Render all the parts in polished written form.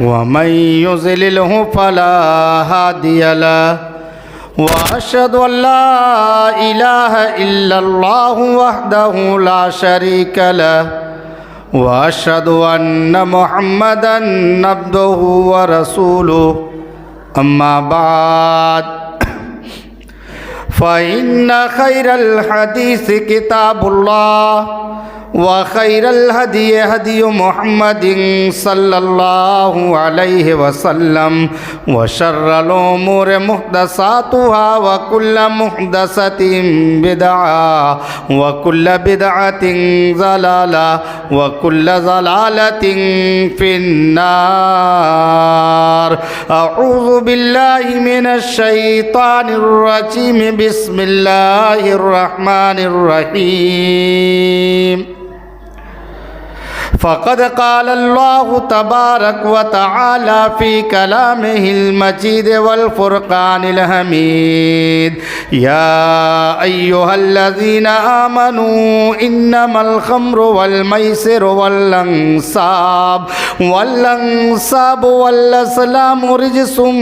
वमन युज़लिलहु फला हादिय लहु वअशहदु अल्ला इलाहा इल्लल्लाहु वहदहु ला शरीका लहु वअशहदु अन्न मुहम्मदन अब्दुहु व रसूलुहु अम्मा बाद फ़इन्न खैरल हदीस किताबुल्लाह व खैरल हदी हदी मुहम्मदिन सल्लल्लाहु अलैहि वसल्लम व शर्रल उमूर मुहदसातुहा व कुल्ल मुहदसतिन बिदअह व कुल्ल बिदअतिन ज़लाला व कुल्ल ज़लालतिन फिन्नार। अऊज़ु बिल्लाहि मिनश शैतानिर रजीम। बिस्मिल्लाहिर रहमानिर रहीम। फ़क़द क़ाल अल्लाहु तबारक व तआला फ़ी कलामिहिल मजीद वल फ़ुरक़ानिल हमीद। या अय्युहल्लज़ीना आमनू इन्नमल ख़म्रु वल मैसिरु वल अंसाबु वल अज़लामु रिज्सुम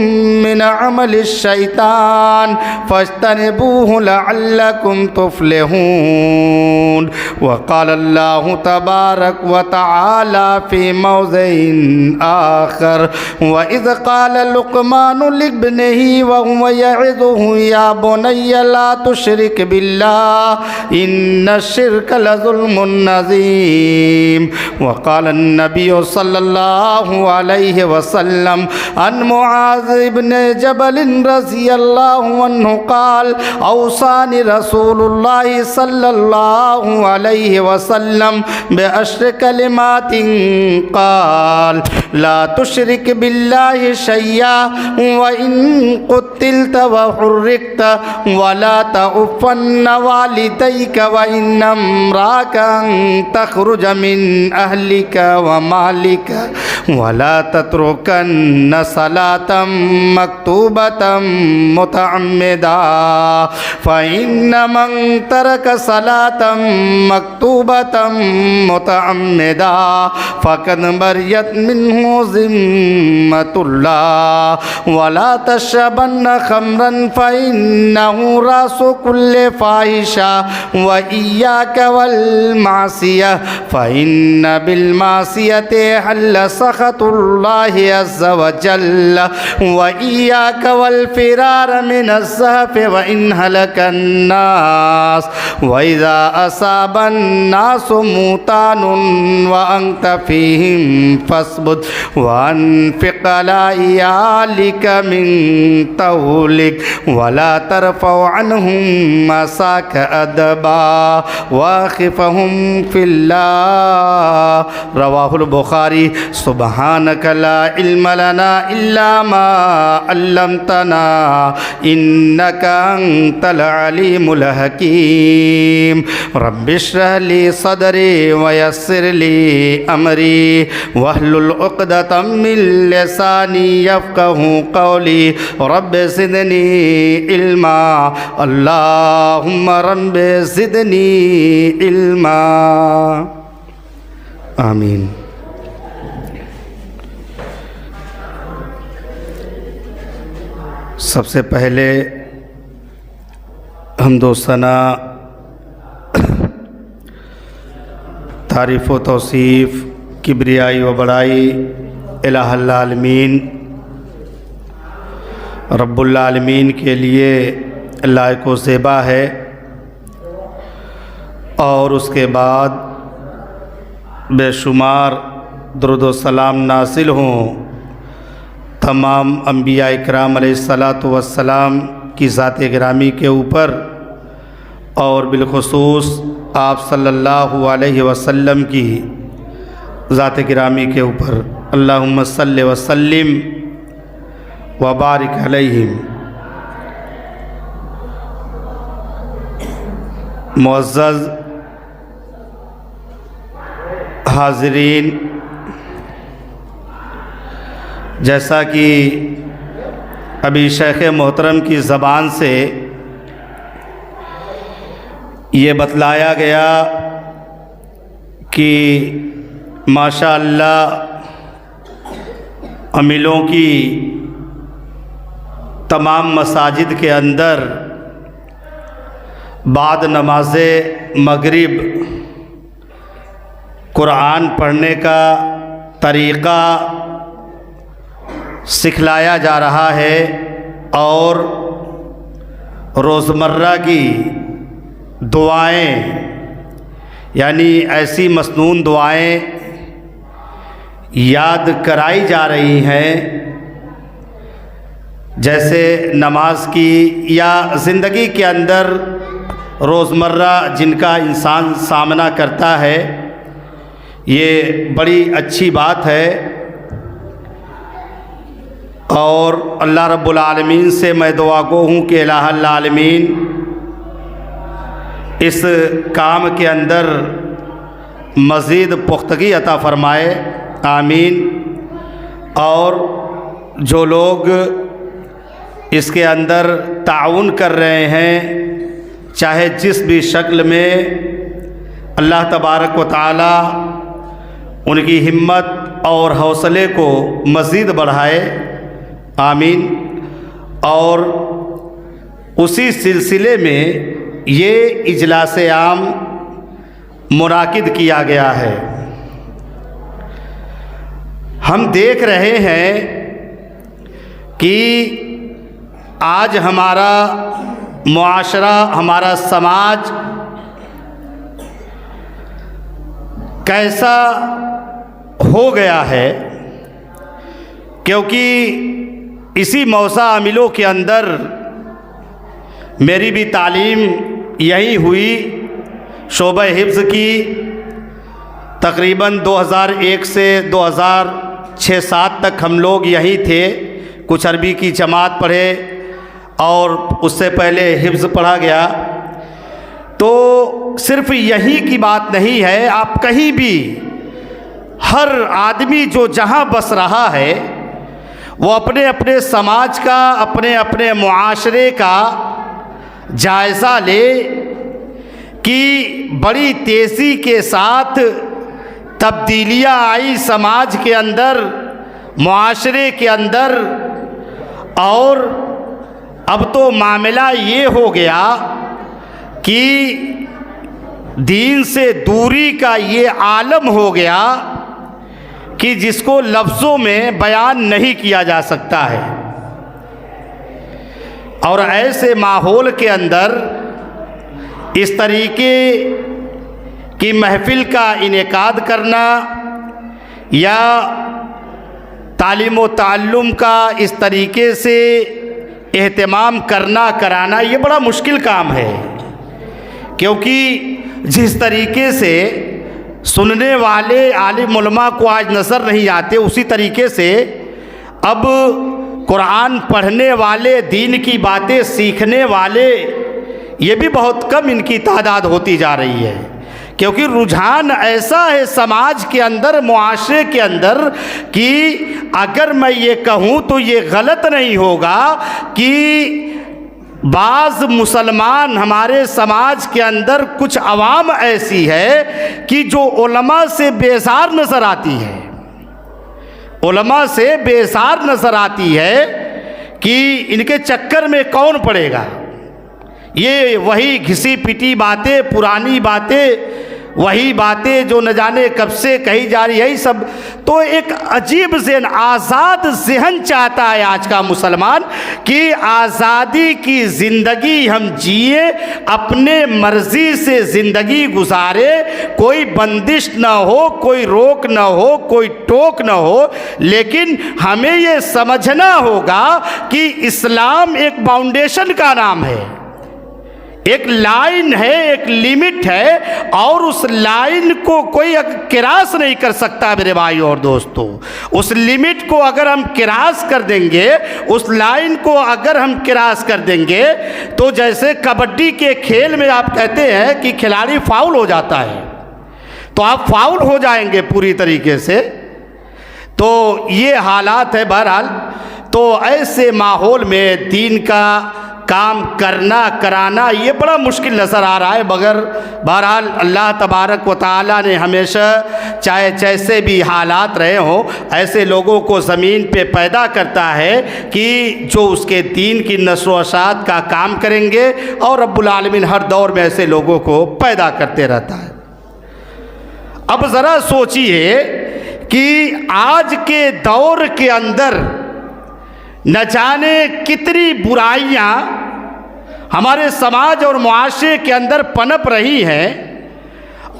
मिन अमलिश शैतान फ़ज्तनिबूहु लअल्लकुम तुफ़्लिहून। व क़ाल अल्लाहु तबारक व तआला फ़ी मौज़िइन आख़र व इज़ क़ाल लुक़मानु लिब्निही व हुवा यइज़ुहु या बुनय्य ला तुशरिक बिल्लाह इन्नश्शिर्क लज़ुल्मुन नज़ीम। व क़ाल अन्नबिय्यु सल्लल्लाहु अलैहि वसल्लम अन मुआज़ इब्न जबल रज़ियल्लाहु अन्हु क़ाल औसानी रसूलुल्लाहि सल्लल्लाहु अलैहि वसल्लम बिअश्रि कलिमातिन क़ाल ला तुशरिक बिल्लाहि शय्या व इन क़ुतिल्त व हुर्रिक़्त वला तउफ़्फ़न्न वालिदैक व इन इम्राअतन तख़रुज मिन अहलिक व मालिक वला तत्रुकन्न सलातम मक्तूबतम मुतअम्मिदा फ़इन्न मन तरक सलातम मक्तूबतम मुतअम्मिदा फ़क़द बरियत मिन्हु ज़िम्मतुल्लाह वला तशरबन्न ख़म्रन फ़इन्नहु रासु कुल्लि फ़ाहिशा व इय्याक वल मासियह फ़इन्न बिल मासियति हल्ल सख़तुल्लाहि अज़्ज़ व जल्ल व इय्याक वल फ़िरार मिनज़ ज़हफ़ व इन हलकन नास व इज़ा असाबन नासु मूतानुन व अंत फ़ीहिम फ़स्बुत व अनफ़िक़ अला इयालिक मिन तौलिक वला तरफ़उ अन्हुम मसाक अदबा वाख़िफ़हुम फ़िल्लाह। रवाहुल बुख़ारी। सुब्हानक ला इल्म लना इल्ला मा अल्लमतना इन्नका अंतल अलीमुल हकीम। रब्बिश्रह ली सदरी व यस्सिर ली अमरी वहलुल उक़दतम मिन लिसानी यफ़क़हू क़ौली। रब्बि ज़िदनी इल्मा। अल्लाहुम्मा रब्बि ज़िदनी इल्मा। आमीन। सबसे पहले हम्दो सना तारीफ़ व तौसीफ़ किब्रियाई व बड़ाई इलाहुल आलमीन रब्बुल आलमीन के लिए लायक व ज़ेबा है। और उसके बाद बेशुमार दुरूद व सलाम नासिल हों तमाम अंबिया इकराम अलैहिस्सलातु वस्सलाम की ज़ात गिरामी के ऊपर और बिलखुसूस आप सल्लल्लाहु अलैहि वसल्लम की ज़ात गिरामी के ऊपर। अल्लाहुम्मा सल्लि व सल्लिम व बारिक अलैहिम। मुअज़्ज़ज़ हाज़रीन, जैसा कि अभी शेख़ मोहतरम की ज़बान से ये बतलाया गया कि माशा अल्लाह अमीलों की तमाम मसाजिद के अंदर बाद नमाज मगरिब कुरान पढ़ने का तरीक़ा सिखलाया जा रहा है और रोज़मर्रा की दुआएं यानी ऐसी मसनून दुआएं याद कराई जा रही हैं जैसे नमाज की या ज़िंदगी के अंदर रोज़मर्रा जिनका इंसान सामना करता है। ये बड़ी अच्छी बात है और अल्लाह रब्बुल आलमीन से मैं दुआ गो हूँ कि इलाहुल आलमीन इस काम के अंदर मज़ीद पुख्तगी अता फ़रमाए, आमीन। और जो लोग इसके अंदर ताउन कर रहे हैं, चाहे जिस भी शक्ल में, अल्लाह तबारक व तआला उनकी हिम्मत और हौसले को मज़ीद बढ़ाए, आमीन। और उसी सिलसिले में ये इजलास आम मुनाकिद किया गया है। हम देख रहे हैं कि आज हमारा मुआशरा, हमारा समाज कैसा हो गया है, क्योंकि इसी मौसा अमीलों के अंदर मेरी भी तालीम यही हुई, शोबा हिफ्ज़ की। तकरीबन 2001 से 2006-07 तक हम लोग यहीं थे। कुछ अरबी की जमात पढ़े और उससे पहले हिफ्ज़ पढ़ा गया। तो सिर्फ यही की बात नहीं है, आप कहीं भी, हर आदमी जो जहाँ बस रहा है वो अपने अपने समाज का, अपने अपने मुआशरे का जायज़ा ले कि बड़ी तेज़ी के साथ तब्दीलियाँ आई समाज के अंदर, मुआशरे के अंदर। और अब तो मामला ये हो गया कि दीन से दूरी का ये आलम हो गया कि जिसको लफ्ज़ों में बयान नहीं किया जा सकता है। और ऐसे माहौल के अंदर इस तरीके की महफ़िल का इनेकाद करना या तालीम व ताल्लुम का इस तरीके से एहतमाम करना, कराना, ये बड़ा मुश्किल काम है। क्योंकि जिस तरीके से सुनने वाले आलिम उलमा को आज नज़र नहीं आते, उसी तरीके से अब कुरान पढ़ने वाले, दीन की बातें सीखने वाले, ये भी बहुत कम इनकी तादाद होती जा रही है। क्योंकि रुझान ऐसा है समाज के अंदर, मुआशरे के अंदर, कि अगर मैं ये कहूँ तो ये गलत नहीं होगा कि बाज़ मुसलमान, हमारे समाज के अंदर कुछ अवाम ऐसी है कि जो उलमा से बेजार नज़र आती है, उलमा से बेजार नज़र आती है कि इनके चक्कर में कौन पड़ेगा। ये वही घिसी पिटी बातें, पुरानी बातें, वही बातें जो न जाने कब से कही जा रही है, सब। तो एक अजीब ज़हन, आज़ाद ज़हन चाहता है आज का मुसलमान कि आज़ादी की ज़िंदगी हम जिए, अपने मर्ज़ी से ज़िंदगी गुजारे, कोई बंदिश ना हो, कोई रोक ना हो, कोई टोक ना हो। लेकिन हमें ये समझना होगा कि इस्लाम एक फाउंडेशन का नाम है, एक लाइन है, एक लिमिट है, और उस लाइन को कोई क्रॉस नहीं कर सकता मेरे भाइयों और दोस्तों। उस लिमिट को अगर हम क्रॉस कर देंगे, उस लाइन को अगर हम क्रॉस कर देंगे, तो जैसे कबड्डी के खेल में आप कहते हैं कि खिलाड़ी फाउल हो जाता है, तो आप फाउल हो जाएंगे पूरी तरीके से। तो ये हालात है। बहरहाल, तो ऐसे माहौल में दीन का काम करना कराना ये बड़ा मुश्किल नज़र आ रहा है, मगर बहरहाल अल्लाह तबारक व तआला ने हमेशा चाहे जैसे भी हालात रहे हों ऐसे लोगों को ज़मीन पे पैदा करता है कि जो उसके दीन की नस्ल व अशात का काम करेंगे, और रब्बुल आलमीन हर दौर में ऐसे लोगों को पैदा करते रहता है। अब ज़रा सोचिए कि आज के दौर के अंदर न जाने कितनी बुराइयां हमारे समाज और मुआशरे के अंदर पनप रही हैं,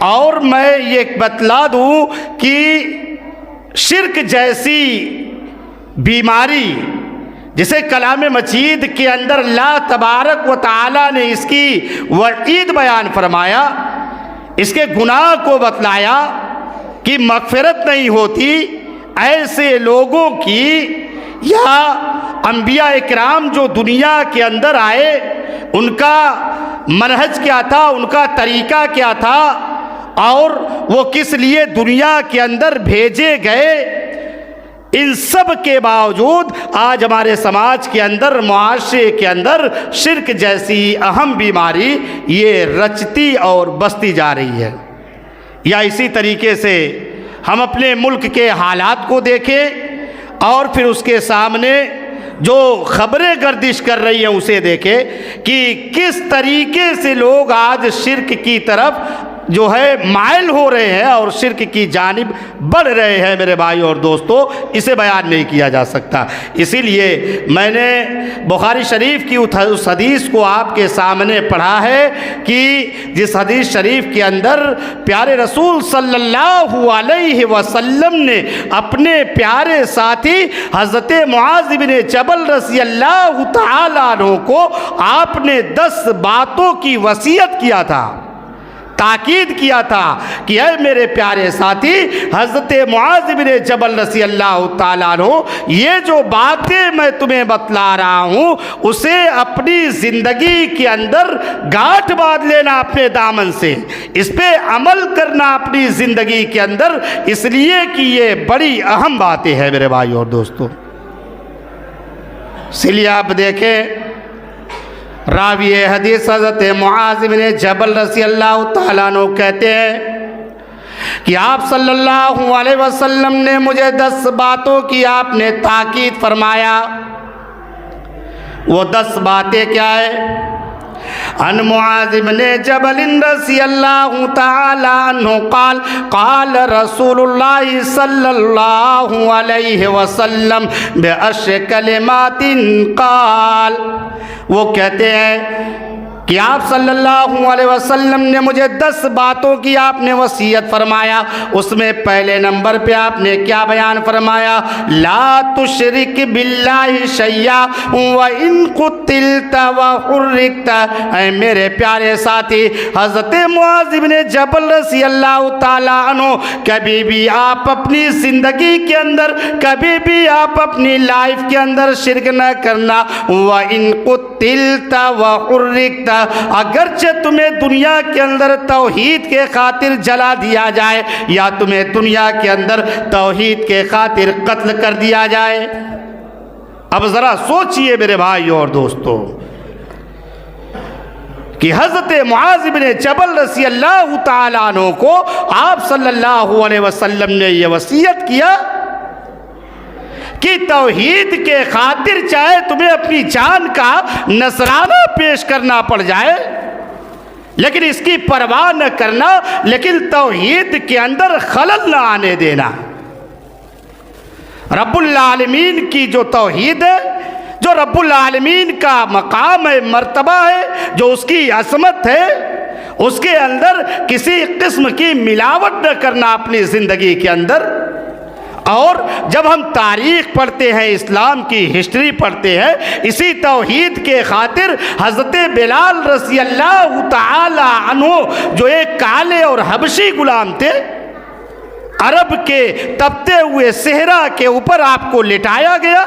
और मैं ये बतला दूं कि शिर्क जैसी बीमारी जिसे कलाम मजीद के अंदर अल्लाह तबारक व तआला ने इसकी वईद बयान फरमाया, इसके गुनाह को बतलाया कि मग़फ़िरत नहीं होती ऐसे लोगों की, या अंबिया इकराम जो दुनिया के अंदर आए उनका मनहज क्या था, उनका तरीक़ा क्या था, और वो किस लिए दुनिया के अंदर भेजे गए। इन सब के बावजूद आज हमारे समाज के अंदर, मुआशरे के अंदर शिर्क जैसी अहम बीमारी ये रचती और बसती जा रही है। या इसी तरीके से हम अपने मुल्क के हालात को देखें और फिर उसके सामने जो खबरें गर्दिश कर रही हैं उसे देखें कि किस तरीके से लोग आज शिर्क की तरफ जो है माइल हो रहे हैं और शिर्क की जानिब बढ़ रहे हैं। मेरे भाई और दोस्तों, इसे बयान नहीं किया जा सकता। इसीलिए मैंने बुखारी शरीफ की उस हदीस को आपके सामने पढ़ा है कि जिस हदीस शरीफ के अंदर प्यारे रसूल सल्लल्लाहु अलैहि वसल्लम ने अपने प्यारे साथी हज़रत मुआज़ इब्न जबल रज़ियल्लाहु तआला अन्हु को आपने 10 बातों की वसीयत किया था, ताकीद किया था कि ऐ मेरे प्यारे साथी हज़रत मुआज़ इब्न जबल रज़ियल्लाहु तआला अन्हु, ये जो बातें मैं तुम्हें बतला रहा हूँ उसे अपनी ज़िंदगी के अंदर गांठ बांध लेना अपने दामन से, इस पे अमल करना अपनी ज़िंदगी के अंदर, इसलिए कि ये बड़ी अहम बातें हैं मेरे भाई और दोस्तों। इसलिए आप देखें रावी हदीस हज़रत मुआज़ इब्न जबल रज़ियल्लाहु तआला अन्हु कहते हैं कि आप सल्लल्लाहु अलैहि वसल्लम ने मुझे 10 बातों की आपने ताकीद फरमाया। वो 10 बातें क्या है? अन मुआज़ इब्न जबल रज़ियल्लाहु तआला अन्हु क़ाल क़ाल रसूलुल्लाह सल्लल्लाहु अलैहि वसल्लम बिअश्र कलिमातिन क़ाल। वो कहते हैं कि आप सल्लल्लाहु अलैहि वसल्लम ने मुझे 10 बातों की आपने वसीयत फरमाया। उसमें पहले नंबर पे आपने क्या बयान फरमाया? ला तुशरिक बिल्लाहि शैया व इन कुतिलता व हुर्रिकता। ऐ मेरे प्यारे साथी हज़रत मुआज़ इब्न जबल रज़ियल्लाहु तआला अन्हु, कभी भी आप अपनी ज़िंदगी के अंदर, कभी भी आप अपनी लाइफ के अंदर शिर्क न करना। व इन कुतिलता व हुर्रिकता, अगरचे तुम्हें दुनिया के अंदर तौहीद के खातिर जला दिया जाए या तुम्हें दुनिया के अंदर तौहीद के खातिर कत्ल कर दिया जाए। अब जरा सोचिए मेरे भाई और दोस्तों कि हज़रत मुआज़ इब्न जबल रज़ियल्लाहु तआला अन्हु को आप सल्लल्लाहु अलैहि वसल्लम ने यह वसीयत किया कि तौहीद के खातिर चाहे तुम्हें अपनी जान का नजराना पेश करना पड़ जाए, लेकिन इसकी परवाह न करना, लेकिन तौहीद के अंदर खलल न आने देना। रब्बुल आलमीन की जो तौहीद है, जो रब्बुल आलमीन का मकाम है, मर्तबा है, जो उसकी असमत है, उसके अंदर किसी किस्म की मिलावट न करना अपनी ज़िंदगी के अंदर। और जब हम तारीख़ पढ़ते हैं, इस्लाम की हिस्ट्री पढ़ते हैं, इसी तौहीद के खातिर हज़रत बिलाल रज़ियल्लाहु तआला अन्हु जो एक काले और हबशी गुलाम थे, अरब के तपते हुए सेहरा के ऊपर आपको लिटाया गया,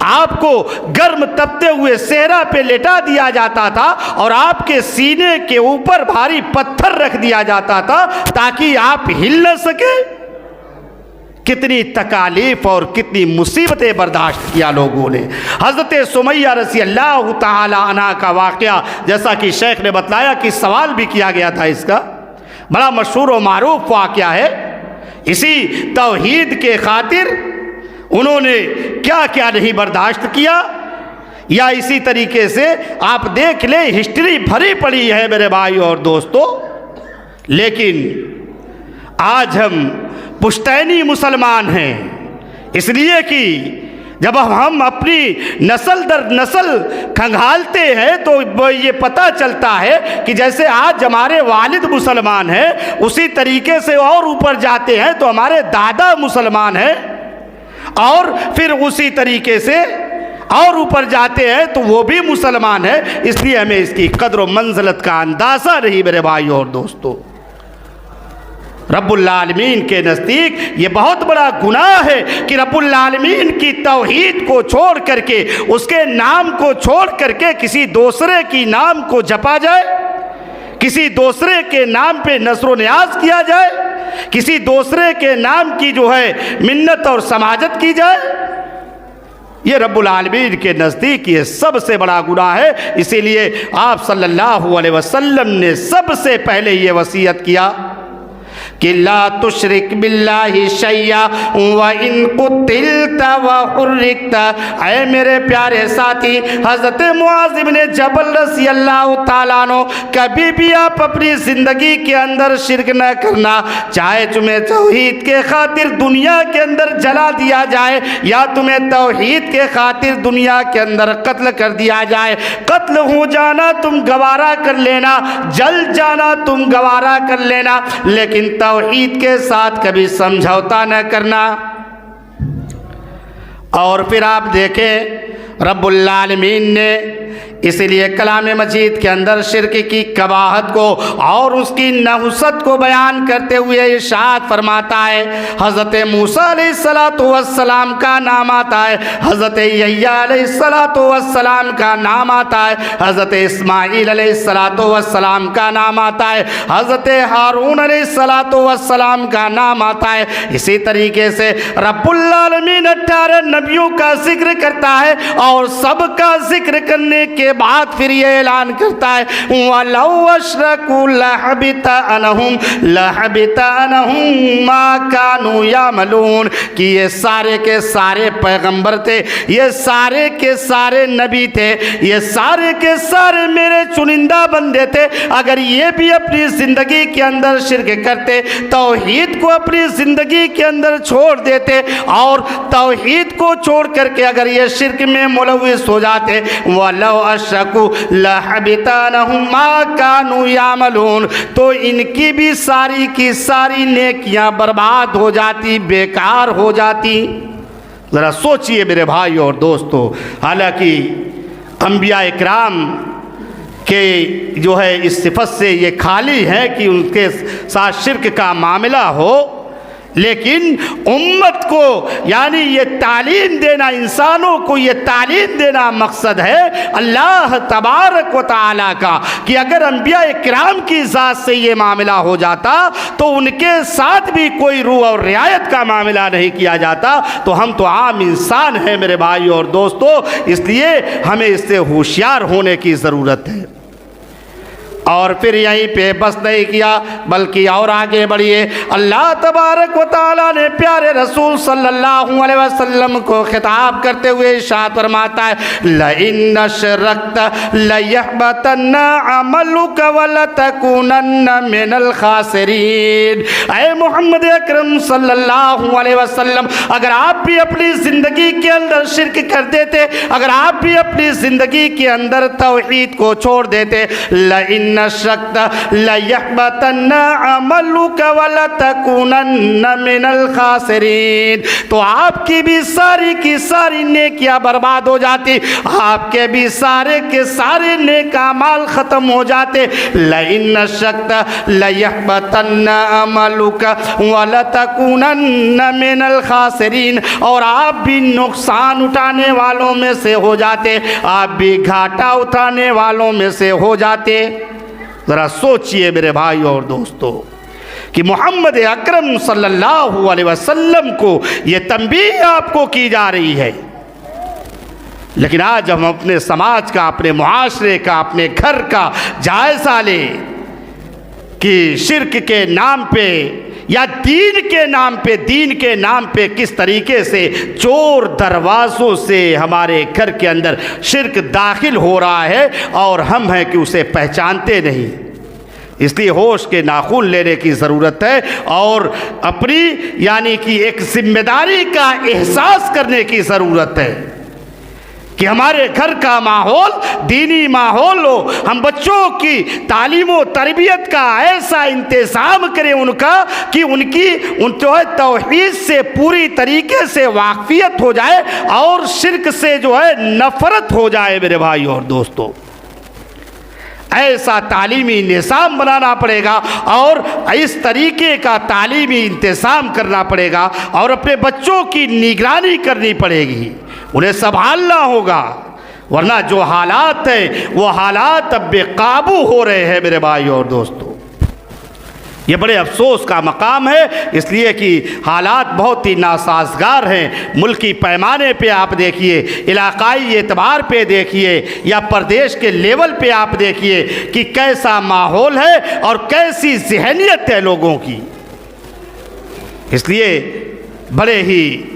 आपको गर्म तपते हुए सेहरा पे लेटा दिया जाता था और आपके सीने के ऊपर भारी पत्थर रख दिया जाता था ताकि आप हिल न सके। कितनी तकालीफ और कितनी मुसीबतें बर्दाश्त किया लोगों ने। हज़रत सुमैया रज़ी अल्लाह ताला अन्हा का वाक़या, जैसा कि शेख ने बताया कि सवाल भी किया गया था, इसका बड़ा मशहूर और मारूफ वाक़या है। इसी तौहीद के खातिर उन्होंने क्या क्या नहीं बर्दाश्त किया, या इसी तरीके से आप देख लें, हिस्ट्री भरी पड़ी है मेरे भाई और दोस्तों। लेकिन आज हम पुश्तैनी मुसलमान हैं, इसलिए कि जब हम अपनी नस्ल दर नस्ल खंगालते हैं तो ये पता चलता है कि जैसे आज हमारे वालिद मुसलमान हैं, उसी तरीके से और ऊपर जाते हैं तो हमारे दादा मुसलमान हैं, और फिर उसी तरीके से और ऊपर जाते हैं तो वो भी मुसलमान है। इसलिए हमें इसकी कद्र व मंज़िलत का अंदाज़ा नहीं मेरे भाई और दोस्तों। रब्बुल आलमीन के नज़दीक ये बहुत बड़ा गुनाह है कि रब्बुल आलमीन की तौहीद को छोड़ करके, उसके नाम को छोड़ करके किसी दूसरे की नाम को जपा जाए, किसी दूसरे के नाम पे नज़्र नियाज किया जाए, किसी दूसरे के नाम की जो है मिन्नत और समाजत की जाए। ये रब्बुल आलमीन के नज़दीक ये सबसे बड़ा गुनाह है। इसीलिए आप सल्लल्लाहु अलैहि वसल्लम ने सबसे पहले ये वसीयत किया कि ला तुशरिक बिल्लाहि शैया व इन कुतिलता व हुर्रिकता। ऐ मेरे प्यारे साथी, हज़रत मुआज़ इब्न जबल रज़ी अल्लाह तआला अन्हु, कभी भी आप अपनी ज़िंदगी के अंदर शिरक न करना, चाहे तुम्हें तौहीद के खातिर दुनिया के अंदर जला दिया जाए या तुम्हें तौहीद के खातिर दुनिया के अंदर कत्ल कर दिया जाए। कत्ल हो जाना तुम गवारा कर लेना, जल जाना तुम गवारा कर लेना, लेकिन तौहीद के साथ कभी समझौता न करना। और फिर आप देखें रब्बुल आलमीन ने इसलिए कलाम मजीद के अंदर शिर्क की कबाहत को और उसकी नहुसत को बयान करते हुए इरशाद फरमाता है। हज़रत मूसा अलैहिस्सलातु वस्सलाम का नाम आता है, हज़रत यहया अलैहिस्सलातु वस्सलाम का नाम आता है, हज़रत इस्माईल अलैहिस्सलातु वस्सलाम का नाम आता है, हज़रत हारून अलैहिस्सलातु वस्सलाम का नाम आता है। इसी तरीके से रब्बुल आलमीन 18 नबियों का जिक्र करता है और सबका जिक्र करने के बाद फिर ये ऐलान करता है वलौ अशरकू लहबिता अनहुम मा कानू यामलून, कि ये सारे के सारे पैगंबर थे, ये सारे के सारे नबी थे, ये सारे के सारे मेरे चुनिंदा बंदे थे। अगर ये भी अपनी ज़िंदगी के अंदर शिर्क करते, तौहीद को अपनी ज़िंदगी के अंदर छोड़ देते और तौहीद को छोड़ करके अगर ये शिर्क में मुलव्विस हो जाते, वलौ अशरकू लहबिता अनहुम मा कानू यामलून, तो इनकी भी सारी की सारी नेकियां बर्बाद हो जाती, बेकार हो जाती। ज़रा सोचिए मेरे भाई और दोस्तों, हालांकि अंबिया इकराम के जो है इस सिफत से ये खाली है कि उनके साथ शिर्क का मामला हो, लेकिन उम्मत को यानी ये तालीम देना, इंसानों को ये तालीम देना मकसद है अल्लाह तबारक व तआला का, कि अगर अंबिया इकराम की ज़ात से ये मामला हो जाता तो उनके साथ भी कोई रू और रियायत का मामला नहीं किया जाता। तो हम तो आम इंसान हैं मेरे भाई और दोस्तों, इसलिए हमें इससे होशियार होने की ज़रूरत है। और फिर यहीं पे बस नहीं किया बल्कि और आगे बढ़िए। अल्लाह तबारक व तआला ने प्यारे रसूल सल्लल्लाहु अलैहि वसल्लम को खिताब करते हुए इरशाद फरमाता है लइन अशरकता लयहबतन्न अमलुक वलतकुनन्न मिनल खासिरीन। ऐ मोहम्मद अकरम सल्लल्लाहु अलैहि वसल्लम, अगर आप भी अपनी ज़िंदगी के अंदर शिर्क कर देते, अगर आप भी अपनी ज़िंदगी के अंदर तौहीद को छोड़ देते, लइन नशरकता लयहबतन्न अमलुक वलतकुनन्न मिनल खासिरीन, तो आपकी भी सारी की सारी नेकियां बर्बाद हो जाती, आपके भी सारे के सारे नेक अमाल ख़त्म हो जाते। लइन नशरकता लयहबतन्न अमलुक वलतकुनन्न मिनल खासिरीन, और आप भी नुकसान उठाने वालों में से हो जाते, आप भी घाटा उठाने वालों में से हो जाते। ज़रा सोचिए मेरे भाई और दोस्तों कि मोहम्मद अकरम सल्लल्लाहु अलैहि वसल्लम को ये तंबीह आपको की जा रही है। लेकिन आज हम अपने समाज का, अपने मुआशरे का, अपने घर का जायज़ा लें कि शिर्क के नाम पे या दीन के नाम पे किस तरीके से चोर दरवाज़ों से हमारे घर के अंदर शिर्क दाखिल हो रहा है और हम हैं कि उसे पहचानते नहीं। इसलिए होश के नाखून लेने की ज़रूरत है और अपनी यानी कि एक जिम्मेदारी का एहसास करने की ज़रूरत है कि हमारे घर का माहौल दीनी माहौल हो। हम बच्चों की तालीम व तरबियत का ऐसा इंतज़ाम करें उनका कि उनकी जो है तौहीद से पूरी तरीके से वाक़फियत हो जाए और शिर्क से जो है नफ़रत हो जाए। मेरे भाई और दोस्तों, ऐसा तालीमी निज़ाम बनाना पड़ेगा और इस तरीके का तालीमी इंतज़ाम करना पड़ेगा और अपने बच्चों की निगरानी करनी पड़ेगी, उन्हें संभालना होगा, वरना जो हालात हैं वो हालात अब बेकाबू हो रहे हैं। मेरे भाई और दोस्तों, ये बड़े अफसोस का मकाम है, इसलिए कि हालात बहुत ही नासाजगार हैं। मुल्की पैमाने पे आप देखिए, इलाकाई एतबार पे देखिए या प्रदेश के लेवल पे आप देखिए कि कैसा माहौल है और कैसी ज़हनियत है लोगों की। इसलिए बड़े ही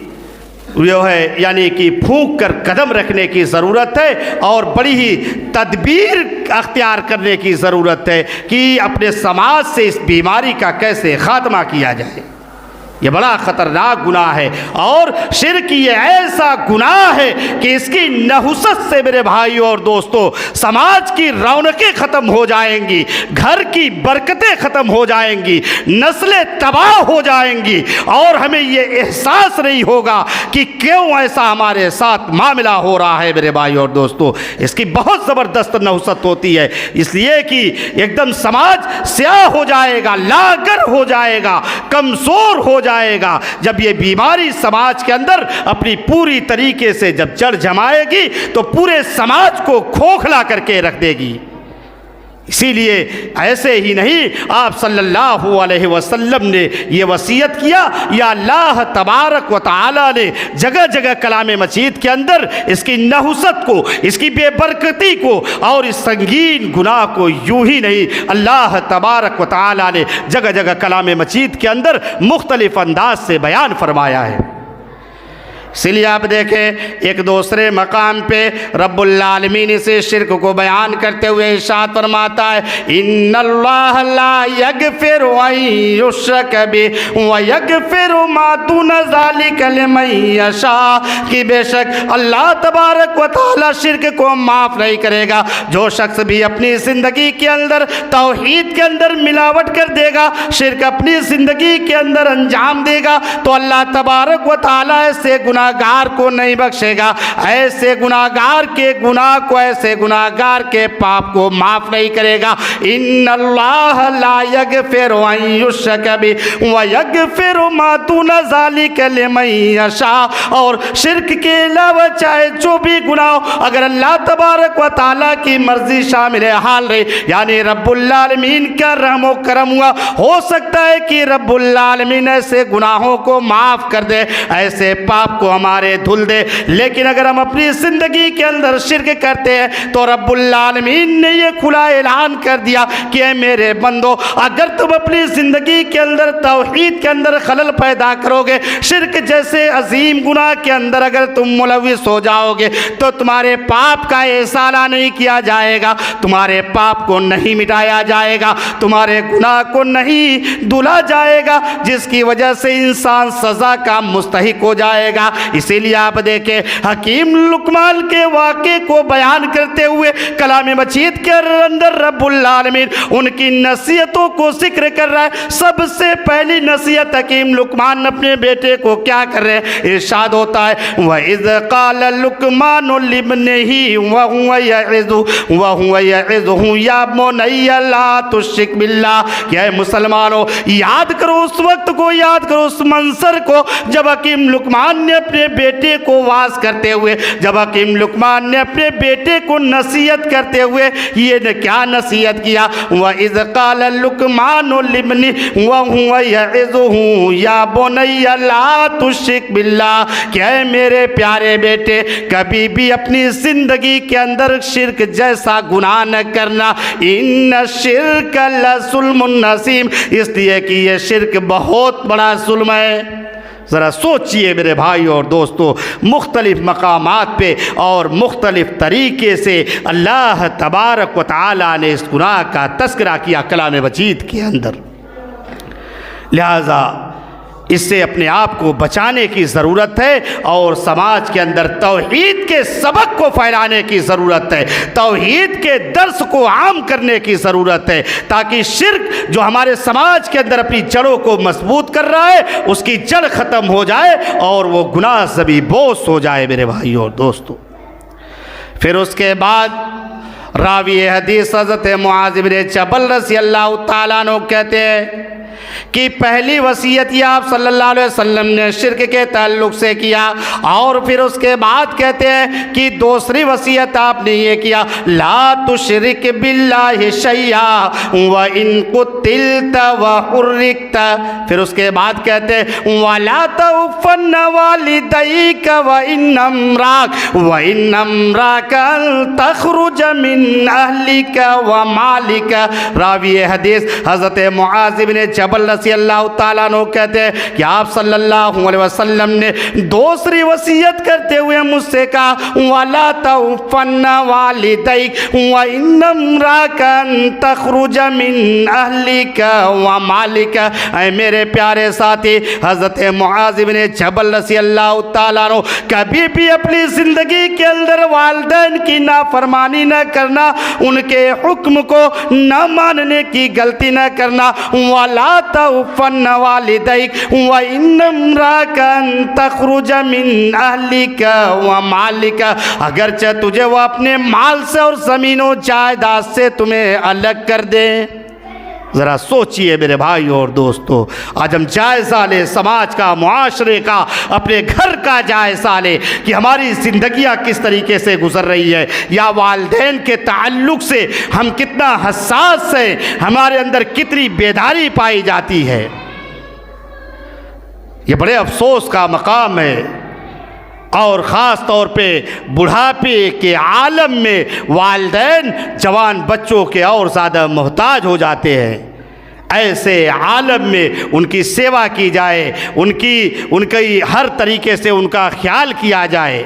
जो है यानी कि फूंक कर कदम रखने की ज़रूरत है और बड़ी ही तदबीर अख्तियार करने की ज़रूरत है कि अपने समाज से इस बीमारी का कैसे ख़ात्मा किया जाए। ये बड़ा ख़तरनाक गुनाह है और शिर्क ये ऐसा गुनाह है कि इसकी नहुसत से मेरे भाइयों और दोस्तों समाज की रौनकें ख़त्म हो जाएंगी, घर की बरकतें ख़त्म हो जाएंगी, नस्लें तबाह हो जाएंगी और हमें ये एहसास नहीं होगा कि क्यों ऐसा हमारे साथ मामला हो रहा है। मेरे भाइयों और दोस्तों, इसकी बहुत ज़बरदस्त नहुसत होती है, इसलिए कि एकदम समाज स्याह हो जाएगा, लागर हो जाएगा, कमज़ोर हो जाएगा जब ये बीमारी समाज के अंदर अपनी पूरी तरीके से जब जड़ जमाएगी तो पूरे समाज को खोखला करके रख देगी। इसीलिए ऐसे ही नहीं, आप सल्लल्लाहु अलैहि वसल्लम ने ये वसीयत किया, या अल्लाह तबारक व तआला ने जगह जगह कलाम मजीद के अंदर इसकी नहुसत को, इसकी बेबरकती को और इस संगीन गुनाह को यूं ही नहीं, अल्लाह तबारक व तआला ने जगह जगह कलाम मजीद के अंदर मुख्तलिफ अंदाज से बयान फरमाया है। इसलिए आप देखें एक दूसरे मकाम पे रब्बुल आलमीन से शिर्क को बयान करते हुए इरशाद फरमाता है, इन्नल्लाह ला यगफिरु अन युश्रक बिही व यगफिरु मा दून ज़ालिका लिमन यशा, कि बेशक अल्लाह तबारक व तआला शिर्क को माफ़ नहीं करेगा। जो शख्स भी अपनी ज़िंदगी के अंदर तौहीद के अंदर मिलावट कर देगा, शिर्क अपनी ज़िंदगी के अंदर अंजाम देगा, तो अल्लाह तबारक व तआला ऐसे गुनाहगार को नहीं बख्शेगा, ऐसे गुनाहगार के गुनाह को, ऐसे गुनाहगार के पाप को माफ़ नहीं करेगा। इन्नल्लाह ला यगफिरु अन युश्रक बिही व यगफिरु मा दून ज़ालिका लिमन यशा, और शिर्क के अलावा चाहे जो भी गुनाह अगर अल्लाह तबारक व तआला की मर्जी शामिल हाल रही, यानी रब्बुल आलमीन का रहमो करम हुआ, हो सकता है कि रब्बुल आलमीन ऐसे गुनाहों को माफ़ कर दे, ऐसे पाप को हमारे धुल दे। लेकिन अगर हम अपनी ज़िंदगी के अंदर शिर्क करते हैं तो रब्बुल आलमीन ने ये खुला ऐलान कर दिया कि ऐ मेरे बंदो, अगर तुम अपनी ज़िंदगी के अंदर तौहीद के अंदर खलल पैदा करोगे, शिर्क जैसे अजीम गुनाह के अंदर अगर तुम मुलविस हो जाओगे, तो तुम्हारे पाप का एहसाला नहीं किया जाएगा, तुम्हारे पाप को नहीं मिटाया जाएगा, तुम्हारे गुनाह को नहीं धुला जाएगा, जिसकी वजह से इंसान सज़ा का मुस्तहिक हो जाएगा। इसीलिए आप देखें हकीम लुकमान के वाक़े को बयान करते हुए कलाम मजीद के अंदर रब्बुल आलमीन उनकी नसीहतों को जिक्र कर रहा है। सबसे पहली नसीहत हकीम लुकमान अपने बेटे को क्या कर रहे हैं, इरशाद होता है, व इज़ क़ाल लुकमान लिब्निही व हुवा यइज़ुहु या बुनय्या ला तुश्रिक बिल्लाह, क्या मुसलमानों याद करो उस वक्त को, याद करो उस मंजर को जब हकीम लुकमान ने अपने बेटे को वास करते हुए, जब हकीम लुकमान ने अपने बेटे को नसीहत करते हुए ये ने क्या नसीहत किया, व इज़ क़ाल लुकमान लिब्नी व हुवा यइज़ुहु या बुनय्या ला तुश्रिक बिल्लाह, क्या मेरे प्यारे बेटे कभी भी अपनी ज़िंदगी के अंदर शिर्क जैसा गुनाह न करना, इन्न शिर्क लज़ुल्मुन अज़ीम, इसलिए कि ये शिर्क बहुत बड़ा जुल्म है। ज़रा सोचिए मेरे भाई और दोस्तों, मुख्तलिफ़ मकामात पे और मुख्तलिफ़ तरीके से अल्लाह तबारक व तआला ने इस गुनाह का तज़किरा किया कलाम मजीद के अंदर। लिहाजा इससे अपने आप को बचाने की ज़रूरत है और समाज के अंदर तौहीद के सबक को फैलाने की ज़रूरत है, तौहीद के दर्स को आम करने की ज़रूरत है, ताकि शिर्क जो हमारे समाज के अंदर अपनी जड़ों को मजबूत कर रहा है उसकी जड़ ख़त्म हो जाए और वो गुनाह ज़बी बोस हो जाए मेरे भाई और दोस्तों। फिर उसके बाद रावी हदीस हज़रत मुआज़ इब्न जबल रज़ियल्लाहु ताला अन्हु कहते हैं कि पहली वसीयत ये आप सल्लल्लाहु अलैहि वसल्लम ने शिर्क के ताल्लुक़ से किया, और फिर उसके बाद कहते हैं कि दूसरी वसीयत आपने ये किया, ला तुशरिक बिल्लाहि शैया व इन कुतिल्त व हुर्रिक्त। फिर उसके बाद कहते हैं वला तउफ़न्न वालिदैक व इन अम्राक तखरुज मिन अहलिक व मालिक। रावी हदीस हज़रत मुआज़ इब्न जबल रज़ियल्लाहु ताला अन्हु कहते हैं कि आप सल्लल्लाहु अलैहि वसल्लम ने दूसरी वसीयत करते हुए मुझसे कहा, वला तउफ़न्न वालिदैक व इन अम्राक तखरुज मिन अहलिक व मालिक। ऐ मेरे प्यारे साथी, हज़रत मुआज़ इब्न जबल रज़ियल्लाहु ताला अन्हु कभी भी अपनी ज़िंदगी के अंदर वालिदैन की नाफरमानी न करना, उनके हुक्म को न मानने की गलती न करना। वला तउफ़न्न वालिदैक व इन अम्राक तखरुज मिन अहलिक व मालिक। अगरचे तुझे वो अपने माल से और ज़मीनों जायदाद से तुम्हें अलग कर दे। ज़रा सोचिए मेरे भाई और दोस्तों, आज हम जायज़ा लें समाज का, मुआशरे का, अपने घर का जायज़ा लें कि हमारी ज़िंदगियाँ किस तरीके से गुज़र रही है, या वालिदैन के ताल्लुक़ से हम कितना हसास हैं, हमारे अंदर कितनी बेदारी पाई जाती है। ये बड़े अफसोस का मकाम है, और ख़ास तौर पे बुढ़ापे के आलम में वालिदैन जवान बच्चों के और ज़्यादा मोहताज हो जाते हैं। ऐसे आलम में उनकी सेवा की जाए, उनकी हर तरीके से उनका ख्याल किया जाए,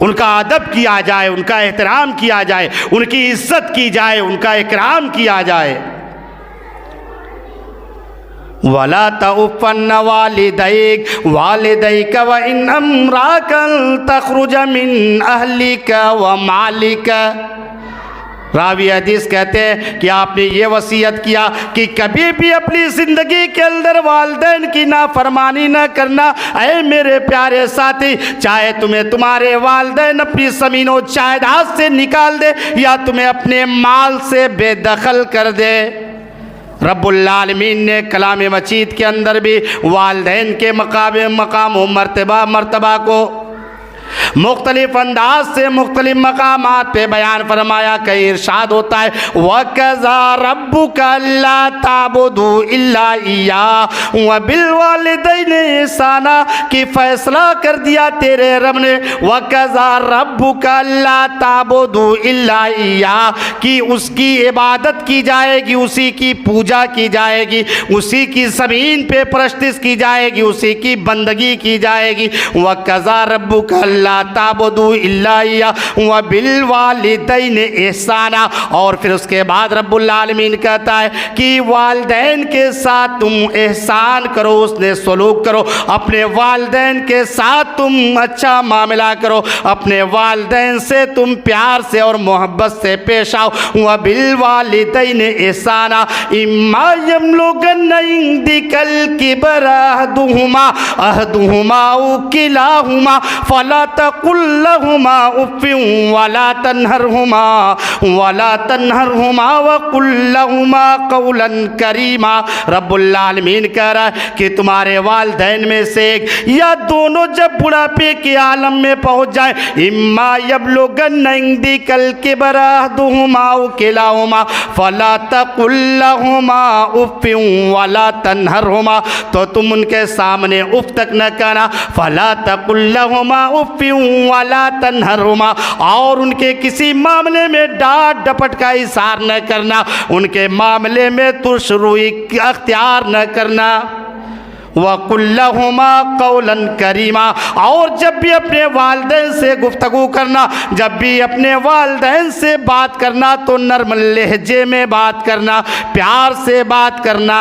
उनका अदब किया जाए, उनका एहतराम किया जाए, उनकी इज़्ज़त की जाए, उनका इकराम किया जाए। वला तउफ़न्न वालिदैक व इन अम्राक तखरुज मिन अहलिक व मालिक। रावी हदीस कहते हैं कि आपने ये वसीयत किया कि कभी भी अपनी ज़िंदगी के अंदर वालिदैन की नाफरमानी न करना। ऐ मेरे प्यारे साथी, चाहे तुम्हें तुम्हारे वालिदैन अपनी ज़मीनों जायदाद से निकाल दे या तुम्हें अपने माल से बेदखल कर दे, रब्बुल आलमीन ने कलाम मजीद के अंदर भी वालिदैन के मकाम व मर्तबा को मुख्तलिफ अंदाज से मुख्तलिफ मकामात पे बयान फरमाया। कहीं इरशाद होता है वक़ज़ा रब्बुका अल्ला ताबुदू इल्ला इय्याहु व बिल वालिदैनि इहसाना, कि फ़ैसला कर दिया तेरे रब ने, वक़ज़ा रब्बुका अल्ला ताबुदू इल्ला इय्याहु, कि उसकी इबादत की जाएगी, उसी की पूजा की जाएगी, उसी की ज़मीन पे परस्तिश की जाएगी, उसी की बंदगी की जाएगी। वक़ज़ा रब्बुका अल्ला ताबुदू इल्ला इय्याहु व बिल वालिदैनि इहसाना। और फिर उसके बाद रब्बुल आलमीन कहता है कि वालिदैन के साथ तुम एहसान करो, उसने सलूक करो, अपने वालिदैन के साथ तुम अच्छा मामला करो, अपने वालिदैन से तुम प्यार से और मोहब्बत से पेश आओ। व बिल वालिदैनि इहसाना इम्मा यब्लुगन्ना इंदिकल किबरा अहदुहुमा औ किलाहुमा फला तकुल लहुमा उफ़्फ़िन वला तन्हरहुमा वकुल लहुमा क़ौलन करीमा। रब्बुल आलमीन कह रहा है कि तुम्हारे वालिदैन में से एक या दोनों जब बुढ़ापे के आलम में पहुँच जाए, इम्मा यबलुगन्ना इंदिकल किबरा अहदुहुमा औ किलाहुमा फला तकुल लहुमा उफ़्फ़िन वला तन्हरहुमा, तो तुम उनके सामने उफ़ तक न कहना। फला तकुल लहुमा उफ़्फ़िन वला तन्हरहुमा, और उनके किसी मामले में डांट डपट का इज़हार न करना, उनके मामले में तुर्शरुई अख्तियार न करना। वकुल लहुमा क़ौलन करीमा, और जब भी अपने वालिदैन से गुफ्तगू करना, जब भी अपने वालिदैन से बात करना तो नर्म लहजे में बात करना, प्यार से बात करना।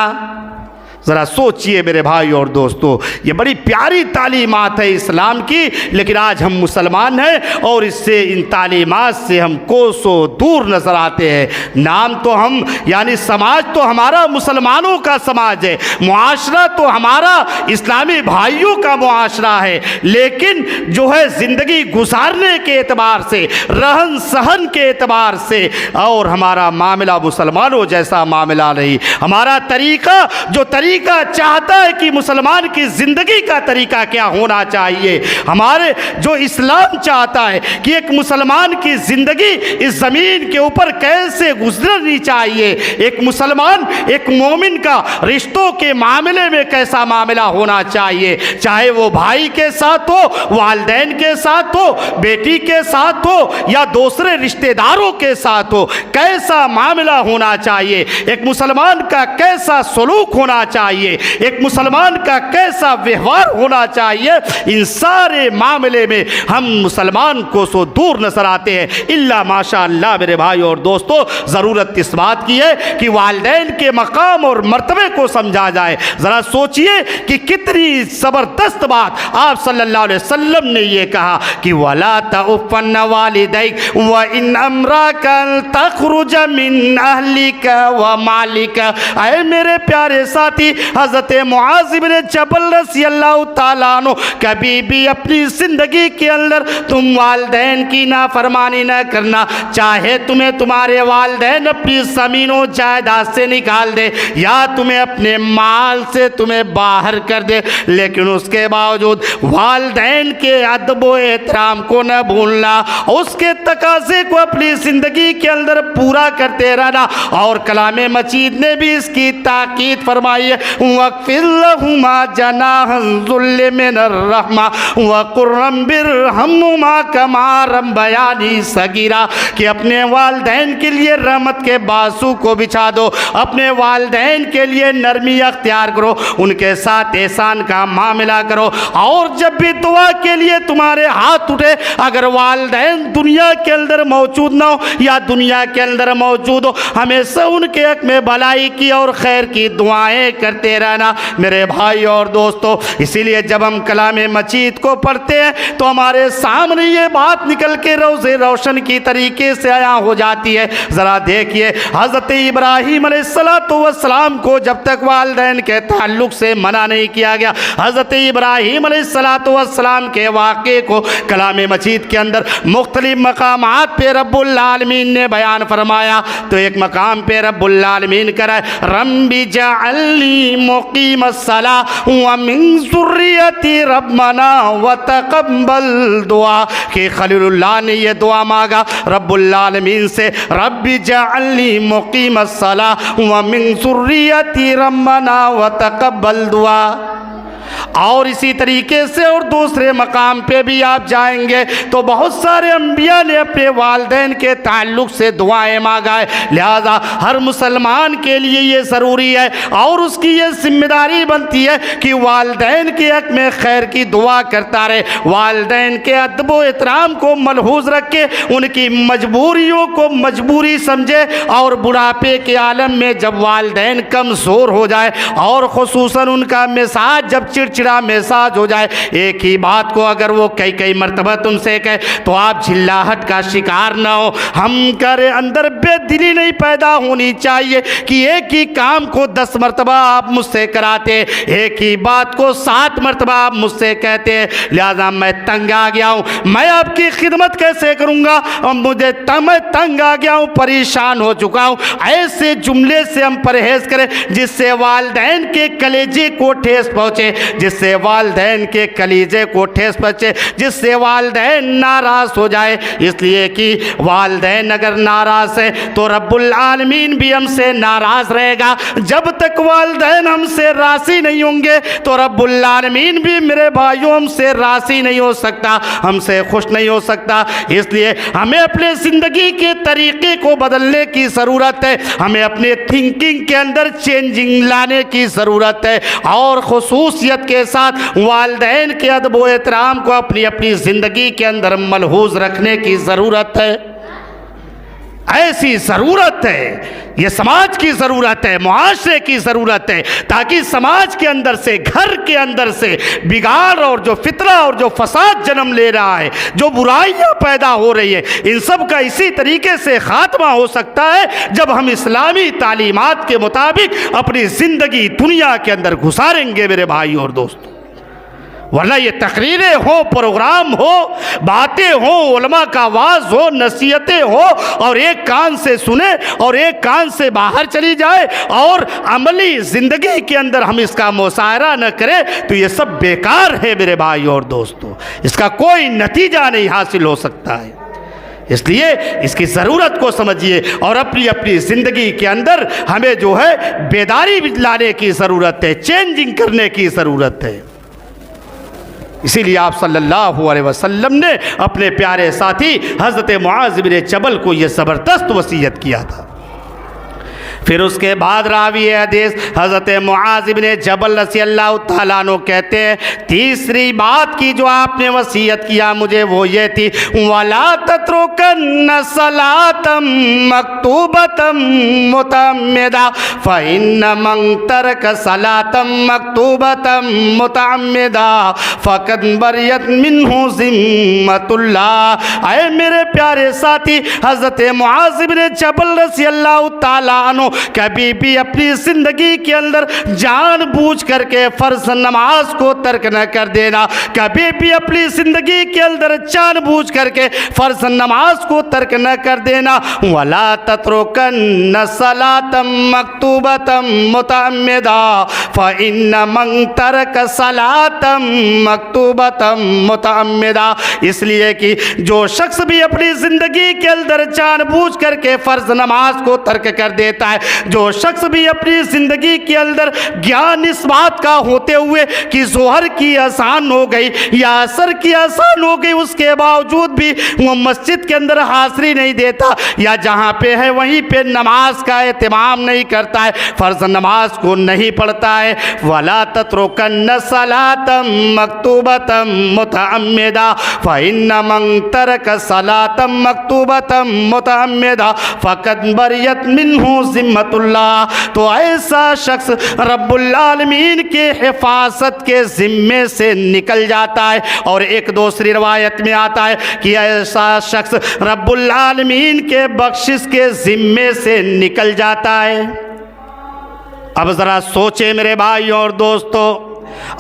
ज़रा सोचिए मेरे भाई और दोस्तों, ये बड़ी प्यारी तालीमात है इस्लाम की, लेकिन आज हम मुसलमान हैं और इससे, इन तालीमात से हम कोसों दूर नज़र आते हैं। नाम तो हम, यानी समाज तो हमारा मुसलमानों का समाज है, मुआशरा तो हमारा इस्लामी भाइयों का मुआशरा है, लेकिन जो है ज़िंदगी गुजारने के एतबार से, रहन सहन के एतबार से, और हमारा मामला मुसलमानों जैसा मामला नहीं। हमारा तरीक़ा, जो तरीका चाहता है कि मुसलमान की ज़िंदगी का तरीका क्या होना चाहिए, हमारे जो इस्लाम चाहता है कि एक मुसलमान की ज़िंदगी इस ज़मीन के ऊपर कैसे गुजरनी चाहिए, एक मुसलमान, एक मोमिन का रिश्तों के मामले में कैसा मामला होना चाहिए, चाहे वो भाई के साथ हो, वालिदैन के साथ हो, बेटी के साथ हो या दूसरे रिश्तेदारों के साथ हो, कैसा मामला होना चाहिए, एक मुसलमान का कैसा सलूक होना चाहिए, एक मुसलमान का कैसा व्यवहार होना चाहिए, इन सारे मामले में हम मुसलमान को सो दूर नजर आते हैं। इल्ला माशाअल्लाह मेरे भाई और दोस्तों, ज़रूरत इस बात की है कि वालिदैन के मकाम और मर्तबे को समझा जाए। ज़रा सोचिए कि कितनी ज़बरदस्त बात आप सल्लल्लाहु अलैहि वसल्लम ने ये कहा कि वला तउफ़्फ़न्न वालिदैक व इन अमराका तख़रुज मिन अहलिका व मालिका। ऐ मेरे प्यारे साथी, हज़रत मुआज़ इब्न जबल रज़ियल्लाहु ताला अन्हु, कभी भी अपनी ज़िंदगी के अंदर तुम वालिदैन की नाफरमानी न करना, चाहे तुम्हें तुम्हारे वालिदैन अपनी ज़मीनों जायदाद से निकाल दे या तुम्हें अपने माल से तुम्हें बाहर कर दे, लेकिन उसके बावजूद वालिदैन के अदब व एहतराम को न भूलना, उसके तकाज़े को अपनी ज़िंदगी के अंदर पूरा करते रहना। और कलाम मजीद ने भी इसकी ताकीद फरमाई है, वक़्फ़िर लहुमा जनाहज़ुल्लि मिनर रहमा वक़ुर रब्बिरहम्हुमा कमा रब्बयानी सगीरा, कि अपने वालिदैन के लिए रहमत के बाजू को बिछा दो, अपने वालिदैन के लिए नरमी अख्तियार करो, उनके साथ एहसान का मामला करो। और जब भी दुआ के लिए तुम्हारे हाथ उठे, अगर वालिदैन दुनिया के अंदर मौजूद ना हो या दुनिया के अंदर मौजूद हो, हमेशा उनके हक़ में भलाई की और खैर की दुआएं करते रहना मेरे भाई और दोस्तों। इसीलिए जब हम कलाम मजीद को पढ़ते हैं तो हमारे सामने ये बात निकल के रोज़े रोशन की तरीके से आया हो जाती है। ज़रा देखिए, हज़रत इब्राहीम अलैहिस्सलाम को जब तक वालिदैन के ताल्लुक़ से मना नहीं किया गया, हज़रत इब्राहीम अलैहिस्सलाम के वाक़े को कलाम मजीद के अंदर मुख्तलिफ मकामात पे रब्बुल आलमीन ने बयान फरमाया। तो एक मकाम पे रब्बुल आलमीन कराए, रब्बी जअलनी मुक़ीमस्सला व मिन ज़ुर्रियती रब्बना व तक़ब्बल दुआ, कि खलीलुल्लाह ने ये दुआ मांगा रब्बुल आलमीन से, रब्बी जअलनी मुक़ीमस्सला व मिन ज़ुर्रियती रब्बना व तक़ब्बल दुआ। और इसी तरीके से और दूसरे मकाम पे भी आप जाएंगे तो बहुत सारे अंबिया ने अपने वालिदैन के ताल्लुक़ से दुआएं मांगा है। लिहाजा हर मुसलमान के लिए ये ज़रूरी है और उसकी ये जिम्मेदारी बनती है कि वालिदैन के हक़ में खैर की दुआ करता रहे, वालिदैन के अदब व एहतराम को मलहूज़ रखे, उनकी मजबूरियों को मजबूरी समझे, और बुढ़ापे के आलम में जब वालिदैन कमज़ोर हो जाए और ख़ुसूसन उनका मिजाज जब चिड़चिड़ा चिड़चिड़ा मिजाज हो जाए, एक ही बात को अगर वो कई कई मरतबा तुमसे कहे तो आप झिल्लाहट का शिकार ना हो। हम करे अंदर बेदिली नहीं पैदा होनी चाहिए कि एक ही काम को 10 मरतबा आप मुझसे कराते, एक ही बात को 7 मरतबा आप मुझसे कहते हैं, लिहाजा मैं तंग आ गया हूँ, मैं आपकी खिदमत कैसे करूँगा, मैं तंग आ गया हूँ, परेशान हो चुका हूँ। ऐसे जुमले से हम परहेज करें जिससे वालिदैन के कलेजे को ठेस पहुँचे, जिससे वालिदैन के कलेजे को ठेस पहुँचे, जिससे वालिदैन नाराज़ हो जाए। इसलिए कि वालिदैन अगर नाराज़ है तो रब्बुल आलमीन भी हमसे नाराज़ रहेगा। जब तक वालिदैन हमसे राज़ी नहीं होंगे तो रब्बुल आलमीन भी मेरे भाइयों हमसे राज़ी नहीं हो सकता, हमसे खुश नहीं हो सकता। इसलिए हमें अपने ज़िंदगी के तरीक़े को बदलने की ज़रूरत है, हमें अपने थिंकिंग के अंदर चेंजिंग लाने की ज़रूरत है और ख़ुसूसियत के साथ वालिदैन के अदब व एहतराम को अपनी अपनी ज़िंदगी के अंदर मलहूज़ रखने की ज़रूरत है। ऐसी ज़रूरत है, ये समाज की ज़रूरत है, मुआशरे की ज़रूरत है, ताकि समाज के अंदर से, घर के अंदर से बिगाड़ और जो फितरा और जो फसाद जन्म ले रहा है, जो बुराइयां पैदा हो रही है, इन सब का इसी तरीके से ख़ात्मा हो सकता है जब हम इस्लामी तालीमात के मुताबिक अपनी ज़िंदगी दुनिया के अंदर गुजारेंगे मेरे भाई और दोस्तों। वरना ये तकरीरें हो, प्रोग्राम हो, बातें हो, उलमा का वाज हो, नसीहतें हो और एक कान से सुने और एक कान से बाहर चली जाए और अमली ज़िंदगी के अंदर हम इसका मुशाहरा न करें तो ये सब बेकार है मेरे भाई और दोस्तों, इसका कोई नतीजा नहीं हासिल हो सकता है। इसलिए इसकी ज़रूरत को समझिए और अपनी अपनी ज़िंदगी के अंदर हमें जो है बेदारी लाने की ज़रूरत है, चेंजिंग करने की ज़रूरत है। इसीलिए आप सल्लल्लाहु अलैहि वसल्लम ने अपने प्यारे साथी हज़रत मुआज़ बिन जबल को यह ज़बरदस्त वसीयत किया था। फिर उसके बाद रावी हदीस हज़रत मुआज़ बिन जबल रज़ियल्लाहु तआला अन्हु कहते हैं, तीसरी बात की जो आपने वसीयत किया मुझे वो ये थी, वला तत्रुकन्न सलातम मक्तूबतम मुतअम्मिदा फ़इन्न मन तरक सलातम मक्तूबतम मुतअम्मिदा फ़क़द बरियत मिन्हु ज़िम्मतुल्लाह। ऐ मेरे प्यारे साथी हज़रत मुआज़ बिन जबल रज़ियल्लाहु तआला अन्हु कभी भी अपनी ज़िंदगी के अंदर जानबूझ करके फ़र्ज़ नमाज को तर्क न कर देना, कभी भी अपनी ज़िंदगी के अंदर जानबूझ करके फ़र्ज़ नमाज को तर्क न कर देना। वला तत्रुकन्न सलातम मक्तूबतम मुतअम्मिदा फ़इन्न मन तरक सलातम मक्तूबतम मुतअम्मिदा। इसलिए कि जो शख्स भी अपनी ज़िंदगी के अंदर जानबूझ करके फ़र्ज़ नमाज को तर्क कर देता है, जो शख्स भी अपनी ज़िंदगी के अंदर ज्ञान इस बात का होते हुए कि ज़ोहर की अज़ान हो गई या असर की अज़ान हो गई, उसके बावजूद भी वो मस्जिद के अंदर हाज़िरी नहीं देता या जहाँ पे है वहीं पे नमाज का एहतमाम नहीं करता है, फ़र्ज़ नमाज को नहीं पढ़ता है, वला तत्रुकन्न सलातम मक्तूबतम मुतअम्मिदा फ़इन्न मन तरक सलातम मक्तूबतम मुतअम्मिदा फ़क़द बरियत मिन्हु ज़िम्मतुल्लाह। तो ऐसा शख्स रब्बुल आलमीन के हिफाजत के ज़िम्मे से निकल जाता है। और एक दूसरी रवायत में आता है कि ऐसा शख्स रब्बुल आलमीन के बख्शिश के ज़िम्मे से निकल जाता है। अब ज़रा सोचें मेरे भाइयों और दोस्तों,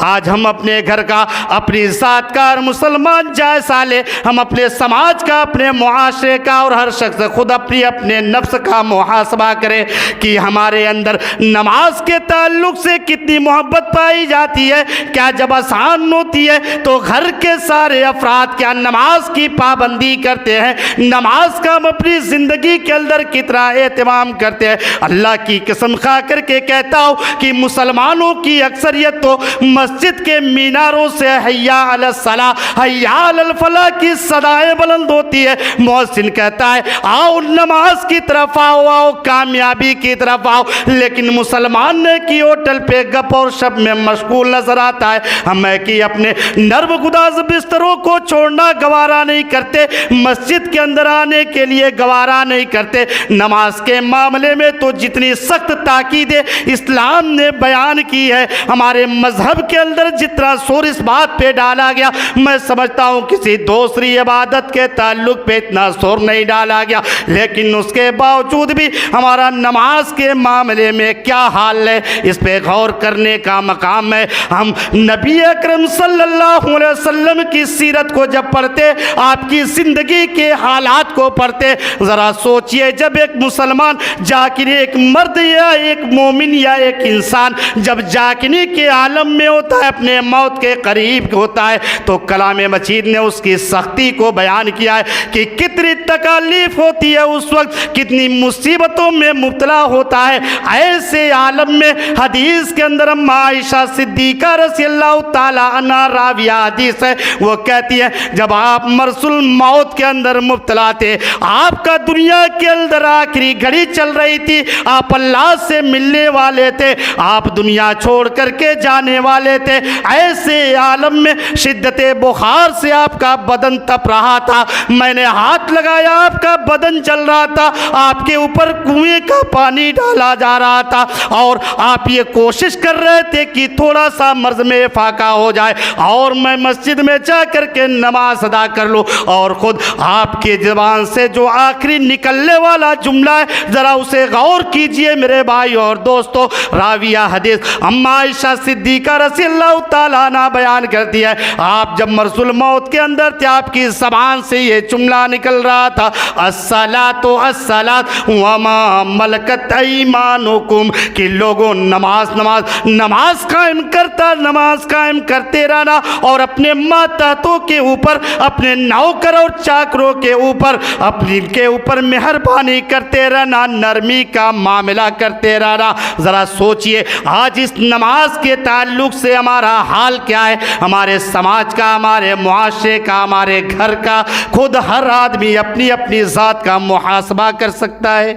आज हम अपने घर का, अपनी ज़ात का और मुसलमान जायज़ा ले, हम अपने समाज का, अपने मुआशरे का और हर शख्स खुद अपनी अपने नफ्स का मुहासबा करें कि हमारे अंदर नमाज के ताल्लुक़ से कितनी मोहब्बत पाई जाती है। क्या जब आसान होती है तो घर के सारे अफराद क्या नमाज की पाबंदी करते हैं, नमाज का हम अपनी ज़िंदगी के अंदर कितना एहतमाम करते हैं। अल्लाह की कसम खा करके कहता हूँ कि मुसलमानों की अक्सरियत तो मस्जिद के मीनारों से हैया अल सला हैया अल फला की सदाएं बुलंद होती है। मुअज्जिन कहता है आओ नमाज की तरफ आओ, आओ कामयाबी की तरफ आओ, लेकिन मुसलमान ने कि होटल पे गप और शब में मशगूल नजर आता है। हम कि अपने नर्म गुदाज बिस्तरों को छोड़ना गवारा नहीं करते, मस्जिद के अंदर आने के लिए गवारा नहीं करते। नमाज के मामले में तो जितनी सख्त ताकीद इस्लाम ने बयान की है, हमारे मजहब अरब के अंदर जितना शोर इस बात पे डाला गया, मैं समझता हूँ किसी दूसरी इबादत के ताल्लुक पे इतना शोर नहीं डाला गया। लेकिन उसके बावजूद भी हमारा नमाज के मामले में क्या हाल है, इस पे गौर करने का मकाम है। हम नबी अकरम सल्लल्लाहु अलैहि वसल्लम की सीरत को जब पढ़ते, आपकी ज़िंदगी के हालात को पढ़ते, ज़रा सोचिए, जब एक मुसलमान जाकिर, एक मर्द या एक मोमिन या एक इंसान जब जाकिनी के आलम में होता है, अपने मौत के करीब होता है, तो कलाम मजीद ने उसकी सख्ती को बयान किया है कि कितनी तकालीफ होती है उस वक्त, कितनी मुसीबतों में मुब्तला होता है। ऐसे आलम में हदीस के अंदर अम्मा आयशा सिद्दीका रज़ियल्लाहु ताला अन्हा राविया हदीस है, वो कहती है जब आप मरसुल मौत के अंदर मुब्तला थे, आपका दुनिया के अंदर आखिरी घड़ी चल रही थी, आप अल्लाह से मिलने वाले थे, आप दुनिया छोड़ करके जाने वाले थे। ऐसे आलम में शिद्दत बुखार से आपका बदन तप रहा था, मैंने हाथ लगाया, आपका बदन जल रहा था, आपके ऊपर कुएं का पानी डाला जा रहा था और आप ये कोशिश कर रहे थे कि थोड़ा सा मर्ज में फाका हो जाए और मैं मस्जिद में जा करके नमाज अदा कर लूँ। और ख़ुद आपके ज़बान से जो आखिरी निकलने वाला जुमला है, ज़रा उसे गौर कीजिए मेरे भाई और दोस्तों। राविया हदीस अम्मा आयशा सिद्दीका रज़ियल्लाहु ताला अन्हा बयान करती है, आप जब मरसुल मौत के अंदर थे, आपकी ज़बान से ये जुमला निकल रहा था, अस्सलातु अस्सलात वमा मलकत ऐमानुकुम, कि लोगों नमाज नमाज नमाज कायम करता, नमाज कायम करते रहना और अपने मातातों के ऊपर, अपने नौकर और चाकरों के ऊपर, अपने के ऊपर मेहरबानी करते रहना, नरमी का मामला करते रहना। ज़रा सोचिए आज इस नमाज के ताल्लुक से हमारा हाल क्या है, हमारे समाज का, हमारे मुआशरे का, हमारे घर का। खुद हर आदमी अपनी अपनी ज़ात का मुहासबा कर सकता है।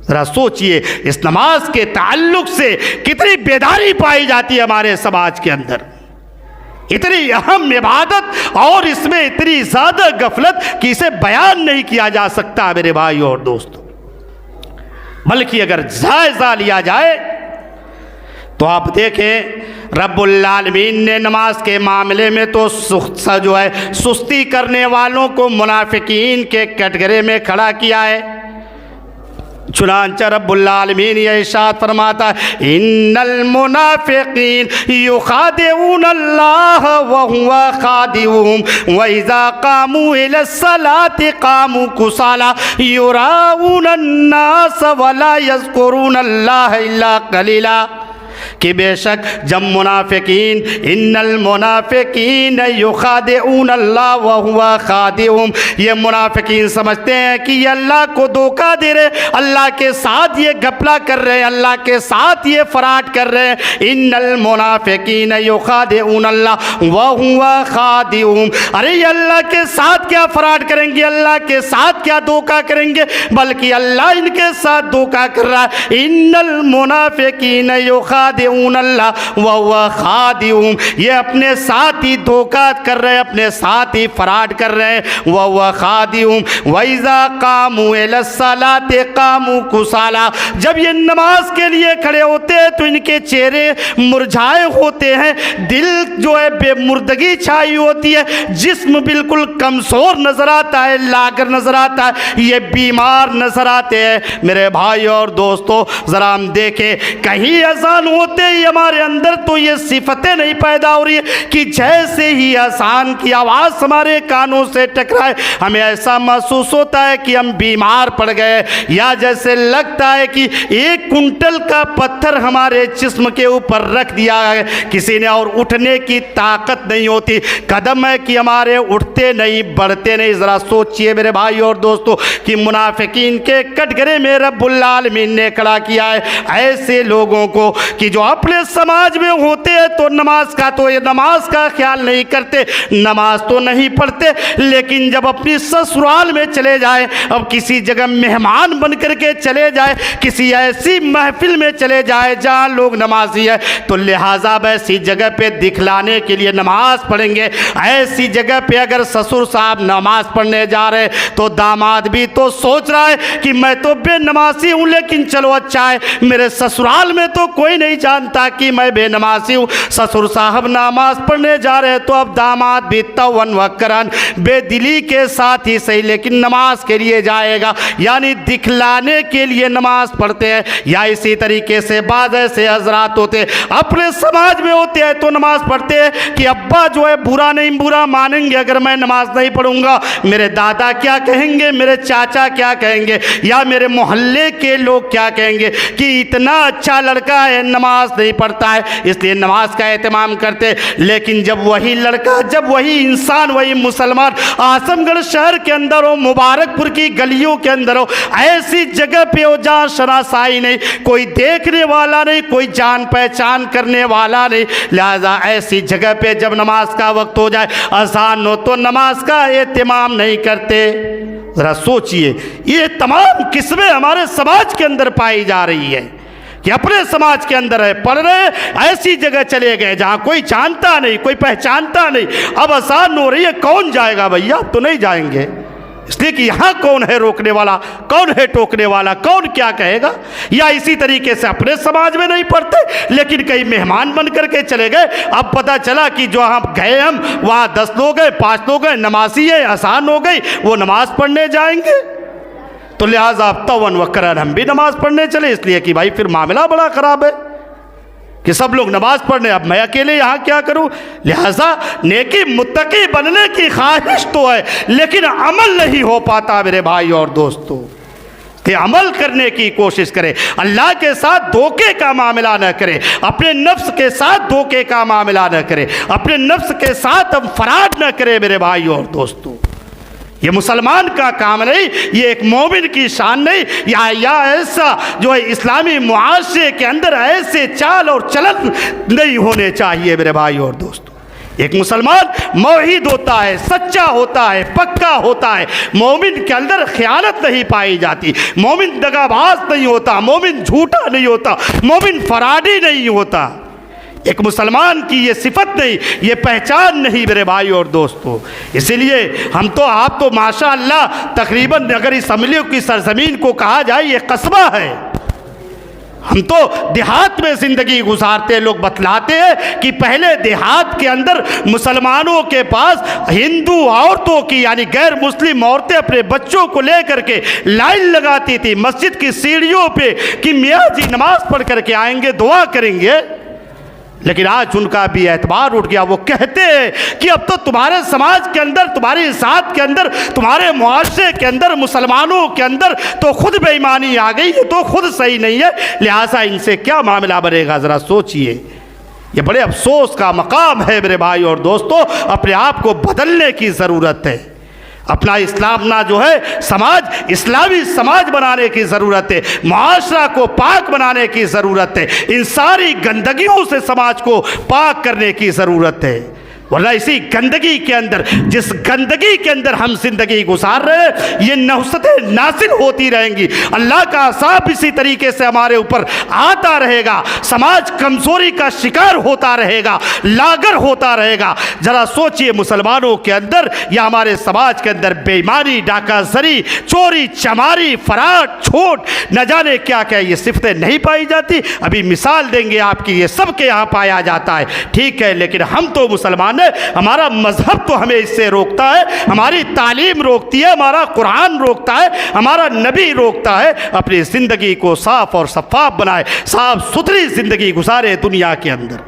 ज़रा सोचिए इस नमाज के ताल्लुक से कितनी बेदारी पाई जाती है हमारे समाज के अंदर, इतनी अहम इबादत और इसमें इतनी ज़्यादा गफलत कि इसे बयान नहीं किया जा सकता मेरे भाई और दोस्तों। बल्कि अगर जायज़ा लिया जाए तो आप देखें रब्बुल आलमीन ने नमाज के मामले में तो जो है सुस्ती करने वालों को मुनाफिकीन के कटघरे में खड़ा किया है। चुनांचे रब्बुल आलमीन ये इरशाद फरमाता है, इन्नल मुनाफिकीन युखादिऊनल्लाह व हुवा खादिऊहुम व इज़ा कामू इलस्सलाति कामू कुसाला युराऊनन नास व ला यज़कुरूनल्लाह इल्ला कलीला, कि बेशक जब मुनाफिकीन, इन्नल मुनाफिकीन युखादिऊन अल्लाह व हुवा खादिऊहुम, ये मुनाफिकीन समझते हैं कि ये अल्लाह को धोखा दे रहे, अल्लाह के साथ ये घपला कर रहे हैं, अल्लाह के साथ ये फराड कर रहे हैं। इन्नल मुनाफिकीन युखादिऊन अल्लाह व हुवा खादिऊहुम, अरे ये अल्लाह के साथ क्या फराड करेंगे, अल्लाह के साथ क्या धोखा करेंगे, बल्कि अल्लाह इनके साथ धोखा कर रहा है। इन्नल मुनाफिकीन युखादिऊन अल्लाह व हुवा खादिऊहुम, ये अपने साथ ही धोखा कर रहे हैं, अपने साथ ही फराड कर रहे हैं। व हुवा खादिऊहुम व इज़ा कामू इलस्सलाति कामू कुसाला, जब ये नमाज के लिए खड़े होते हैं तो इनके चेहरे मुरझाए होते हैं, दिल जो है बेमुर्दगी छाई होती है, जिस्म बिल्कुल कमज़ोर नजर आता है, लागर नजर आता है, ये बीमार नजर आते हैं। मेरे भाई और दोस्तों ज़रा हम देखें, कहीं अज़ान होते ही हमारे अंदर तो ये सिफतें नहीं पैदा हो रही है कि जैसे ही अज़ान की आवाज़ हमारे कानों से टकराए हमें ऐसा महसूस होता है कि हम बीमार पड़ गए, या जैसे लगता है कि 1 कुंटल का पत्थर हमारे जिस्म के ऊपर रख दिया है किसी ने और उठने की ताकत नहीं होती, कदम है कि हमारे उठते नहीं, बढ़ते नहीं। ज़रा सोचिए मेरे भाई और दोस्तों कि मुनाफिकीन के कटघरे में रब्बुल आलमीन ने खड़ा किया है ऐसे लोगों को कि जो अपने समाज में होते हैं तो नमाज का, तो ये नमाज का ख्याल नहीं करते, नमाज तो नहीं पढ़ते, लेकिन जब अपनी ससुराल में चले जाए, अब किसी जगह मेहमान बन करके चले जाए, किसी ऐसी महफिल में चले जाए जहाँ लोग नमाजी है, तो लिहाजा ऐसी जगह पे दिखलाने के लिए नमाज पढ़ेंगे। ऐसी जगह पे अगर ससुर साहब नमाज पढ़ने जा रहे तो दामाद भी तो सोच रहा है कि मैं तो बेनमाजी हूँ, लेकिन चलो अच्छा है मेरे ससुराल में तो कोई नहीं जा जानता कि मैं बेनमाजी हूँ। ससुर साहब नमाज पढ़ने जा रहे तो अब दामाद भी तवन वकरन बेदिली के साथ ही सही लेकिन नमाज के लिए जाएगा, यानी दिखलाने के लिए नमाज पढ़ते हैं। या इसी तरीके से बाज़ ऐसे हजरात होते अपने समाज में होते हैं तो नमाज पढ़ते हैं कि अब्बा जो है बुरा मानेंगे अगर मैं नमाज नहीं पढ़ूंगा, मेरे दादा क्या कहेंगे, मेरे चाचा क्या कहेंगे, या मेरे मोहल्ले के लोग क्या कहेंगे कि इतना अच्छा लड़का है नमाज नहीं पढ़ता है, इसलिए नमाज का एहतमाम करते। लेकिन जब वही लड़का, जब वही इंसान, वही मुसलमान आजमगढ़ शहर के अंदर हो, मुबारकपुर की गलियों के अंदर हो, ऐसी जगह पे हो जहाँ शनासाई नहीं, कोई देखने वाला नहीं, कोई जान पहचान करने वाला नहीं, लिहाजा ऐसी जगह पे जब नमाज का वक्त हो जाए, अजान हो, तो नमाज का एहतमाम नहीं करते। ज़रा सोचिए, ये तमाम किस्में हमारे समाज के अंदर पाई जा रही है कि अपने समाज के अंदर है, पढ़ रहे, ऐसी जगह चले गए जहाँ कोई जानता नहीं, कोई पहचानता नहीं। अब अजान हो रही है, कौन जाएगा भैया? अब तो नहीं जाएंगे, इसलिए कि यहाँ कौन है रोकने वाला, कौन है टोकने वाला, कौन क्या कहेगा। या इसी तरीके से अपने समाज में नहीं पढ़ते लेकिन कहीं मेहमान बन करके चले गए, अब पता चला कि जो हम गए हम वहाँ 10 लोग गए, 5 लोग गए, नमाजी है, आसान हो गई, वो नमाज पढ़ने जाएंगे। तो लिहाजा अब तवन वकरन हम भी नमाज पढ़ने चले, इसलिए कि भाई फिर मामला बड़ा ख़राब है कि सब लोग नमाज पढ़ने, अब मैं अकेले यहाँ क्या करूँ। लिहाजा नेकी मुत्तकी बनने की ख्वाहिश तो है लेकिन अमल नहीं हो पाता मेरे भाई और दोस्तों। कि अमल करने की कोशिश करें, अल्लाह के साथ धोखे का मामला न करें, अपने नफ्स के साथ धोखे का मामला न करें, अपने नफ्स के साथ हम फराड न करें मेरे भाई और दोस्तों। ये मुसलमान का काम नहीं, ये एक मोमिन की शान नहीं, या ऐसा जो है इस्लामी मुआशरे के अंदर ऐसे चाल और चलन नहीं होने चाहिए मेरे भाई और दोस्तों। एक मुसलमान मौहिद होता है, सच्चा होता है, पक्का होता है, मोमिन के अंदर ख़यानत नहीं पाई जाती, मोमिन दगाबाज नहीं होता, मोमिन झूठा नहीं होता, मोमिन फराडी नहीं होता। एक मुसलमान की ये सिफत नहीं, ये पहचान नहीं मेरे भाई और दोस्तों। इसीलिए हम तो, आप तो माशाअल्लाह तकरीबन अगर इस अमलियों की सरजमीन को कहा जाए ये कस्बा है, हम तो देहात में ज़िंदगी गुजारते। लोग बतलाते हैं कि पहले देहात के अंदर मुसलमानों के पास हिंदू औरतों की यानी गैर मुस्लिम औरतें अपने बच्चों को लेकर के लाइन लगाती थी मस्जिद की सीढ़ियों पे कि मियाँ जी नमाज पढ़ करके आएंगे, दुआ करेंगे। लेकिन आज उनका भी एतबार उठ गया। वो कहते हैं कि अब तो तुम्हारे समाज के अंदर, तुम्हारी ज़ात के अंदर, तुम्हारे मुआशरे के अंदर, मुसलमानों के अंदर तो खुद बेईमानी आ गई, ये तो खुद सही नहीं है, लिहाजा इनसे क्या मामला बनेगा। ज़रा सोचिए, ये बड़े अफसोस का मकाम है मेरे भाई और दोस्तों। अपने आप को बदलने की ज़रूरत है, अपना इस्लाम ना जो है समाज, इस्लामी समाज बनाने की ज़रूरत है, मुआशरा को पाक बनाने की ज़रूरत है, इन सारी गंदगियों से समाज को पाक करने की ज़रूरत है। वरना इसी गंदगी के अंदर, जिस गंदगी के अंदर हम जिंदगी गुजार रहे हैं, ये नौसतें नासिल होती रहेंगी, अल्लाह का अज़ाब इसी तरीके से हमारे ऊपर आता रहेगा, समाज कमज़ोरी का शिकार होता रहेगा, लागर होता रहेगा। ज़रा सोचिए, मुसलमानों के अंदर या हमारे समाज के अंदर बेईमानी, डाकाज़री, चोरी चमारी, फराड, छोट, न जाने क्या क्या ये सिफतें नहीं पाई जाती। अभी मिसाल देंगे आपकी, ये सब के यहाँ पाया जाता है, ठीक है, लेकिन हम तो मुसलमान, हमारा मजहब तो हमें इससे रोकता है, हमारी तालीम रोकती है, हमारा कुरान रोकता है, हमारा नबी रोकता है। अपनी ज़िंदगी को साफ और शफ़ाफ बनाए, साफ सुथरी ज़िंदगी गुजारे दुनिया के अंदर।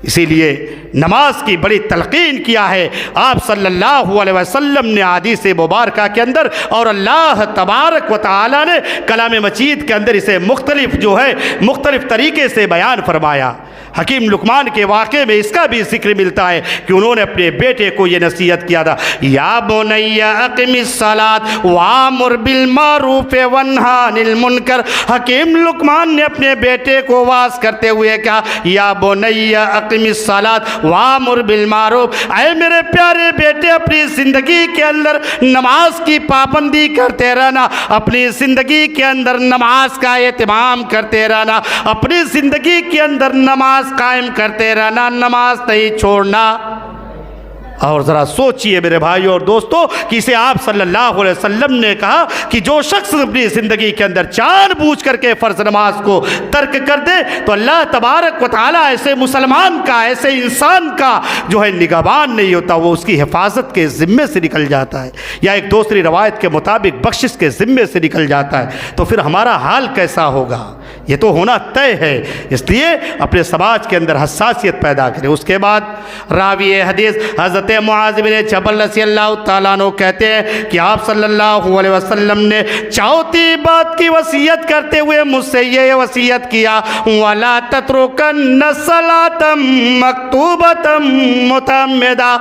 इसीलिए नमाज की बड़ी तलकीन किया है आप सल्लल्लाहु अलैहि वसल्लम ने हदीस मुबारका के अंदर, और अल्लाह तबारक व तआला ने कलाम मजीद के अंदर इसे मुख्तलिफ जो है मुख्तलिफ तरीके से बयान फरमाया। हकीम लुकमान के वाक़े में इसका भी जिक्र मिलता है कि उन्होंने अपने बेटे को ये नसीहत किया था, या बुनैया अक़िमिस सलात वामुर बिल मारूफ़ वन्हा अनिल मुनकर। हकीम लुकमान ने अपने बेटे को वास करते हुए कहा, या बुनैया अक़िमिस सलात वामुर बिल मारूफ़, ऐ मेरे प्यारे बेटे, अपनी ज़िंदगी के अंदर नमाज की पाबंदी करते रहना, अपनी ज़िंदगी के अंदर नमाज का एहतमाम करते रहना, अपनी ज़िंदगी के अंदर नमाज कायम करते रहना, नमाज नहीं छोड़ना। और ज़रा सोचिए मेरे भाई और दोस्तों कि इसे आप सल्लल्लाहु अलैहि वसल्लम ने कहा कि जो शख्स अपनी ज़िंदगी के अंदर जानबूझ करके फ़र्ज़ नमाज को तर्क कर दे तो अल्लाह तबारक व तआला ऐसे मुसलमान का, ऐसे इंसान का जो है निगहबान नहीं होता, वो उसकी हिफाजत के ज़िम्मे से निकल जाता है, या एक दूसरी रवायत के मुताबिक बख्शिश के ज़िम्मे से निकल जाता है। तो फिर हमारा हाल कैसा होगा, ये तो होना तय है। इसलिए अपने समाज के अंदर हसासियत पैदा करें। उसके बाद रावी हदीस हज़रत मुआज़ बिन जबल रज़ियल्लाहु तआला अन्हु कहते हैं कि आप सल्लल्लाहु अलैहि वसल्लम ने चौथी बात की वसीयत करते हुए मुझसे ये वसीयत किया, वला तत्रुकन्न सलातम मक्तूबतम मुतअम्मिदा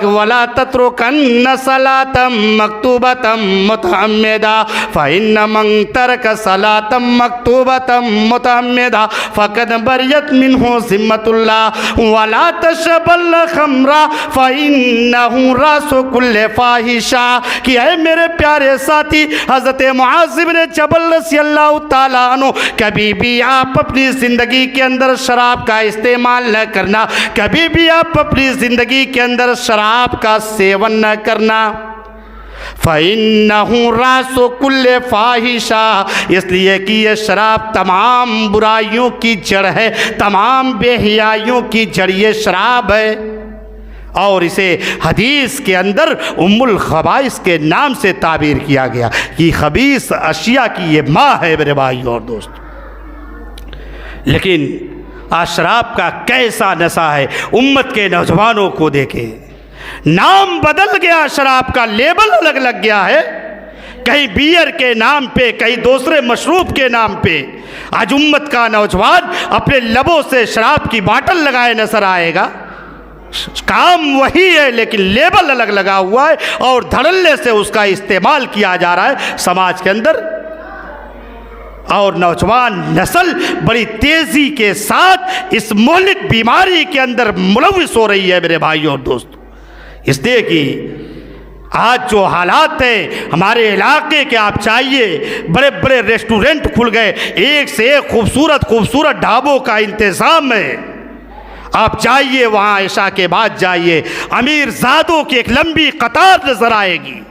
वला तत्रुकन्न सलातम मक्तूबतम मुतअम्मिदा फ़इन्न मन तरक सलातम मक्तूबतम मुतअम्मिदा फ़क़द बरियत मिन्हु ज़िम्मतुल्लाह वला तशरबल खम्रा फ़इन्नहु रासु कुल्ले फ़ाहिशा। कि है मेरे प्यारे साथी हज़रत मुआज़ बिन जबल रज़ियल्लाहु तआला अन्हु, कभी भी आप अपनी ज़िंदगी के अंदर शराब का इस्तेमाल न करना, कभी भी आप अपनी ज़िंदगी के अंदर शराब का सेवन न करना। फ़इन्नहु रासु कुल्ले फ़ाहिशा, इसलिए कि ये शराब तमाम बुराइयों की जड़ है, तमाम बेहयाइयों की जड़ ये शराब है। और इसे हदीस के अंदर उम्मुल खबाइस के नाम से ताबीर किया गया कि खबीस अशिया की ये माँ है मेरे भाई और दोस्त। लेकिन आज शराब का कैसा नशा है, उम्मत के नौजवानों को देखें, नाम बदल गया, शराब का लेबल अलग लग गया है, कहीं बियर के नाम पे, कहीं दूसरे मशरूब के नाम पे। आज उम्मत का नौजवान अपने लबों से शराब की बाटल लगाए नजर आएगा, काम वही है लेकिन लेबल अलग लगा हुआ है और धड़ल्ले से उसका इस्तेमाल किया जा रहा है समाज के अंदर। और नौजवान नस्ल बड़ी तेज़ी के साथ इस मोहलिक बीमारी के अंदर मुलविस हो रही है मेरे भाई और दोस्तों। इसलिए कि आज जो हालात हैं हमारे इलाके के, आप चाहिए बड़े बड़े रेस्टोरेंट खुल गए, एक से एक खूबसूरत खूबसूरत ढाबों का इंतज़ाम है। आप जाइए वहाँ, इशा के बाद जाइए, अमीर ज़ादों की एक लंबी कतार नजर आएगी,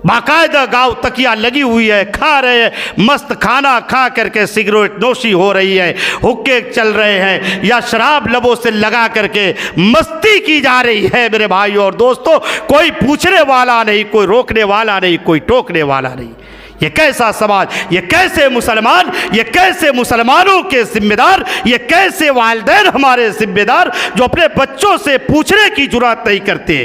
बाकायदा गाँव तकिया लगी हुई है, खा रहे हैं, मस्त खाना खा करके सिगरेट नोशी हो रही है, हुक्के चल रहे हैं, या शराब लबों से लगा करके मस्ती की जा रही है मेरे भाई और दोस्तों। कोई पूछने वाला नहीं, कोई रोकने वाला नहीं, कोई टोकने वाला नहीं। ये कैसा समाज, ये कैसे मुसलमान, ये कैसे मुसलमानों के जिम्मेदार, ये कैसे वालिदैन हमारे जिम्मेदार जो अपने बच्चों से पूछने की जुर्रत नहीं करते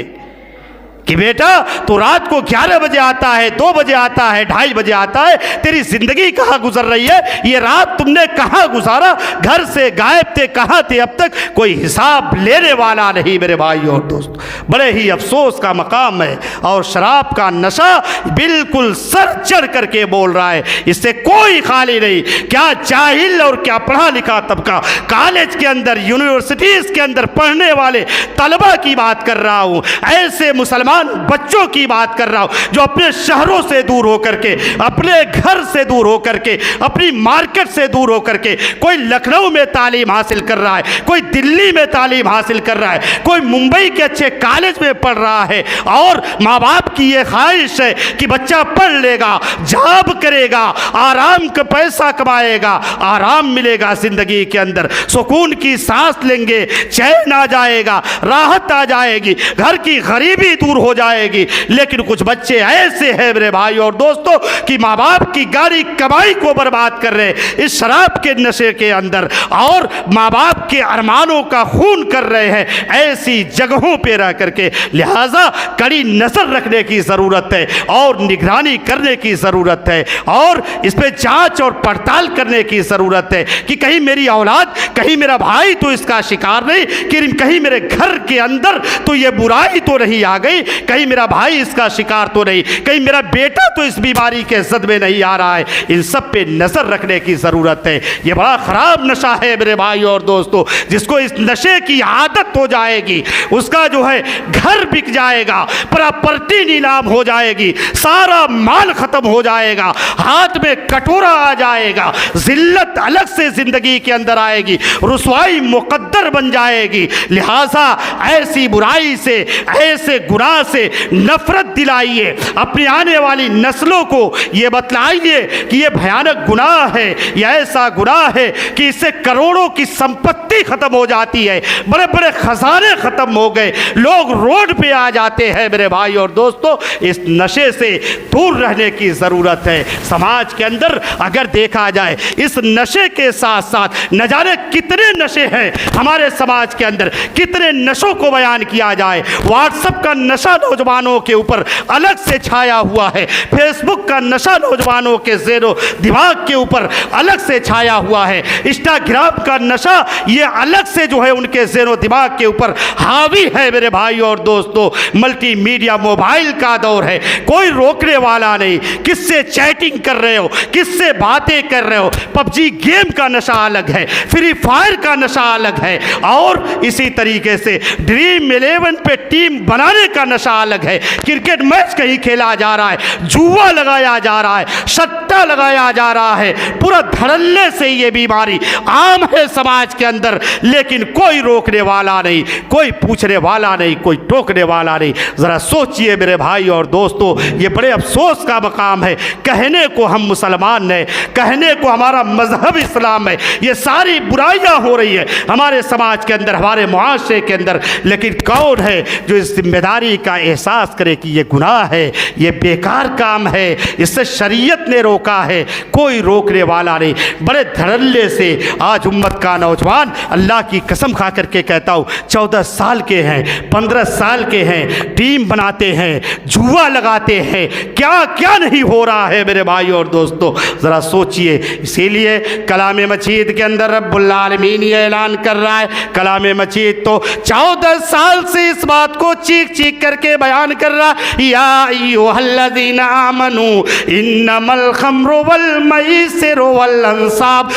कि बेटा तो रात को 11 बजे आता है, 2 बजे आता है, 2:30 बजे आता है, तेरी ज़िंदगी कहाँ गुजर रही है, ये रात तुमने कहाँ गुजारा, घर से गायब थे, कहाँ थे अब तक, कोई हिसाब लेने वाला नहीं मेरे भाई और दोस्त। बड़े ही अफसोस का मकाम है। और शराब का नशा बिल्कुल सर चढ़ करके बोल रहा है, इससे कोई खाली नहीं। क्या जाहिल और क्या पढ़ा लिखा तबका, कॉलेज के अंदर, यूनिवर्सिटीज़ के अंदर पढ़ने वाले तलबा की बात कर रहा हूँ, ऐसे मुसलमान बच्चों की बात कर रहा हूं जो अपने शहरों से दूर होकर के, अपने घर से दूर होकर के, अपनी मार्केट से दूर होकर के, कोई लखनऊ में तालीम हासिल कर रहा है, कोई दिल्ली में तालीम हासिल कर रहा है, कोई मुंबई के अच्छे कॉलेज में पढ़ रहा है, और माँ बाप की ये ख्वाहिश है कि बच्चा पढ़ लेगा, जॉब करेगा, आराम का पैसा कमाएगा, आराम मिलेगा जिंदगी के अंदर, सुकून की सांस लेंगे, चैन आ जाएगा, राहत आ जाएगी, घर की गरीबी दूर हो जाएगी। लेकिन कुछ बच्चे ऐसे हैं मेरे भाई और दोस्तों कि माँ बाप की गाड़ी कमाई को बर्बाद कर रहे हैं इस शराब के नशे के अंदर, और माँ बाप के अरमानों का खून कर रहे हैं ऐसी जगहों पे रह करके। लिहाजा कड़ी नजर रखने की ज़रूरत है और निगरानी करने की ज़रूरत है, और इस पर जांच और पड़ताल करने की ज़रूरत है कि कहीं मेरी औलाद, कहीं मेरा भाई तो इसका शिकार नहीं, कि कहीं मेरे घर के अंदर तो ये बुराई तो नहीं आ गई कहीं मेरा भाई इसका शिकार तो नहीं, कहीं मेरा बेटा तो इस बीमारी के जद में नहीं आ रहा है। इन सब पे नजर रखने की जरूरत है। ये बड़ा खराब नशा है मेरे भाई और दोस्तों। जिसको इस नशे की आदत हो जाएगी, उसका जो है घर बिक जाएगा, प्रॉपर्टी नीलाम हो जाएगी, सारा माल खत्म हो जाएगा, हाथ में कटोरा आ जाएगा, जिल्लत अलग से जिंदगी के अंदर आएगी, रुसवाई मुकद्दर बन जाएगी। लिहाजा ऐसी बुराई से, ऐसे गुनाह से नफरत दिलाइए। अपनी आने वाली नस्लों को ये बतलाइए कि ये भयानक गुनाह है, यह ऐसा गुनाह है कि इससे करोड़ों की संपत्ति खत्म हो जाती है, बड़े बड़े खजाने खत्म हो गए, लोग रोड पे आ जाते हैं। मेरे भाई और दोस्तों, इस नशे से दूर रहने की जरूरत है। समाज के अंदर अगर देखा जाए, इस नशे के साथ साथ न जाने कितने नशे हैं हमारे समाज के अंदर, कितने नशों को बयान किया जाए। व्हाट्सएप का नशा नौजवानों के ऊपर अलग से छाया हुआ है, फेसबुक का नशा नौजवानों के ज़ेरो दिमाग के ऊपर अलग से छाया हुआ है, इंस्टाग्राम का नशा ये अलग से जो है उनके ज़ेरो दिमाग के ऊपर हावी है। मेरे भाई और दोस्तों, मल्टीमीडिया मोबाइल का दौर है, कोई रोकने वाला नहीं। किससे चैटिंग कर रहे हो, किससे बातें कर रहे हो, पबजी गेम का नशा अलग है, फ्री फायर का नशा अलग है, और इसी तरीके से ड्रीम 11 पे टीम बनाने का नशा अलग है। क्रिकेट मैच कहीं खेला जा रहा है, जुआ लगाया जा रहा है, सट्टा लगाया जा रहा है, पूरा धड़ल्ले से ये बीमारी आम है समाज के अंदर, लेकिन कोई रोकने वाला नहीं, कोई पूछने वाला नहीं, कोई टोकने वाला नहीं। ज़रा सोचिए मेरे भाई और दोस्तों, ये बड़े अफसोस का मकाम है। कहने को हम मुसलमान हैं, कहने को हमारा मजहब इस्लाम है, ये सारी बुराइयां हो रही है हमारे समाज के अंदर, हमारे मुआशरे के अंदर, लेकिन कौन है जो इस जिम्मेदारी का एहसास करे कि ये गुनाह है, ये बेकार काम है, इससे शरीयत ने रोका है। कोई रोकने वाला नहीं। बड़े धड़ल्ले से आज उम्मत का नौजवान, अल्लाह की कसम खा करके कहता हूँ, 14 साल के हैं, 15 साल के हैं, टीम बनाते हैं, जुआ लगाते हैं, क्या क्या नहीं हो रहा है मेरे भाई और दोस्तों, ज़रा सोचिए। इसीलिए कलाम मजीद के अंदर रब्बुल आलमीन ये ऐलान कर रहा है, कलाम मजीद तो 14 साल से इस बात को चीख चीख करके बयान कर रहा, या अय्युहल्लज़ीना आमनू इन्नमल खम्रु वल मैसिरु वल अंसाब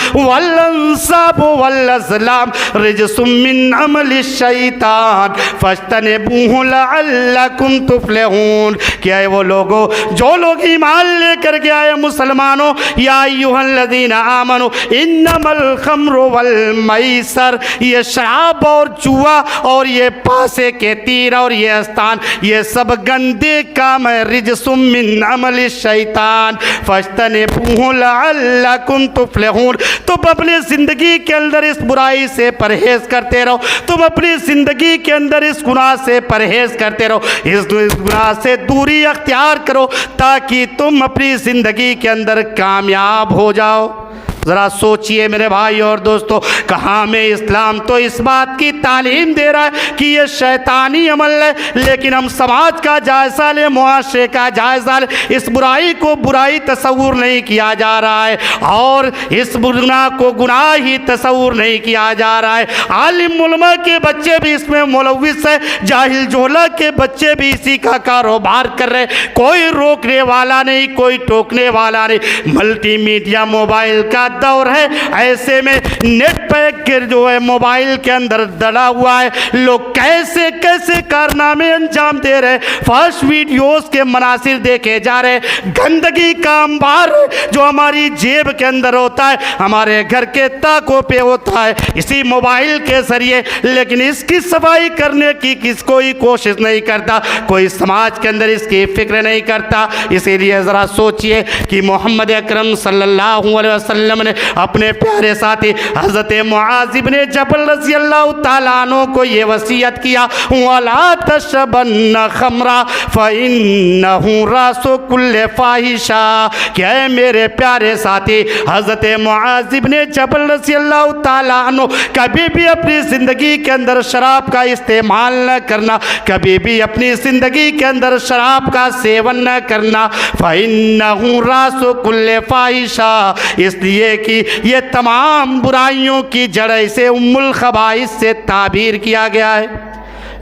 वल अज़लाम रिजसुम मिन अमलि शैतान फज्तनिबूहु लअल्लकुम तुफ्लिहून। क्या है वो लोगों, जो लोग ईमान लेकर के आए मुसलमानों, या अय्युहल्लज़ीना आमनू इन्नमल खम्रु वल मैसर, ये शराब और जुआ और ये पासे के तीर और ये स्थान, ये सब गंदे काम है। रिजसुम मिन अमलि शैतान फज्तनिबूहु लअल्लकुम तुफ्लिहून। तुम अपनी ज़िंदगी के अंदर इस बुराई से परहेज़ करते रहो, तुम अपनी ज़िंदगी के अंदर इस गुनाह से परहेज़ करते रहो, इस गुनाह से दूरी अख्तियार करो, ताकि तुम अपनी ज़िंदगी के अंदर कामयाब हो जाओ। ज़रा सोचिए मेरे भाई और दोस्तों, कहाँ में इस्लाम तो इस बात की तालीम दे रहा है कि ये शैतानी अमल है, लेकिन हम समाज का जायज़ा लें, मुआशरे का जायज़ा लें, इस बुराई को बुराई तस्वूर नहीं किया जा रहा है, और इस गुनाह को गुनाह ही तस्वूर नहीं किया जा रहा है। आलिम उलमा के बच्चे भी इसमें मुलव्विस है, जाहिल जोला के बच्चे भी इसी का कारोबार कर रहे हैं। कोई रोकने वाला नहीं, कोई टोकने वाला नहीं। मल्टीमीडिया मोबाइल का दौर है, ऐसे में नेट पे जो है मोबाइल के अंदर डला हुआ है, लोग कैसे कैसे कारनामे अंजाम दे रहे, फर्स्ट वीडियोस के मनासिर देखे जा रहे, गंदगी का अंबार जो हमारी जेब के अंदर होता है, हमारे घर के ताकों पे होता है, इसी मोबाइल के जरिए, लेकिन इसकी सफाई करने की कोई कोशिश नहीं करता, कोई समाज के अंदर इसकी फिक्र नहीं करता। इसीलिए ज़रा सोचिए कि मोहम्मद अकरम सल्लल्लाहु अलैहि वसल्लम ने अपने प्यारे साथी हज़रत मुआज़ इब्ने जबल रज़ियल्लाहु ताला अन्हु को ये वसीयत किया, वला तशरबन्न खमरा फ़इन्नहु रासु कुल्ले फ़ाहिशा। क्या है मेरे प्यारे साथी हज़रत मुआज़ इब्ने जबल रज़ियल्लाहु ताला अन्हु, कभी भी अपनी ज़िंदगी के अंदर शराब का इस्तेमाल न करना, कभी भी अपनी ज़िंदगी के अंदर शराब का सेवन न करना। फ़इन्नहु रासु कुल्ले फ़ाहिशा, इसलिए कि ये तमाम बुराइयों की जड़ से उम्मुल खबाइस से ताबीर किया गया है।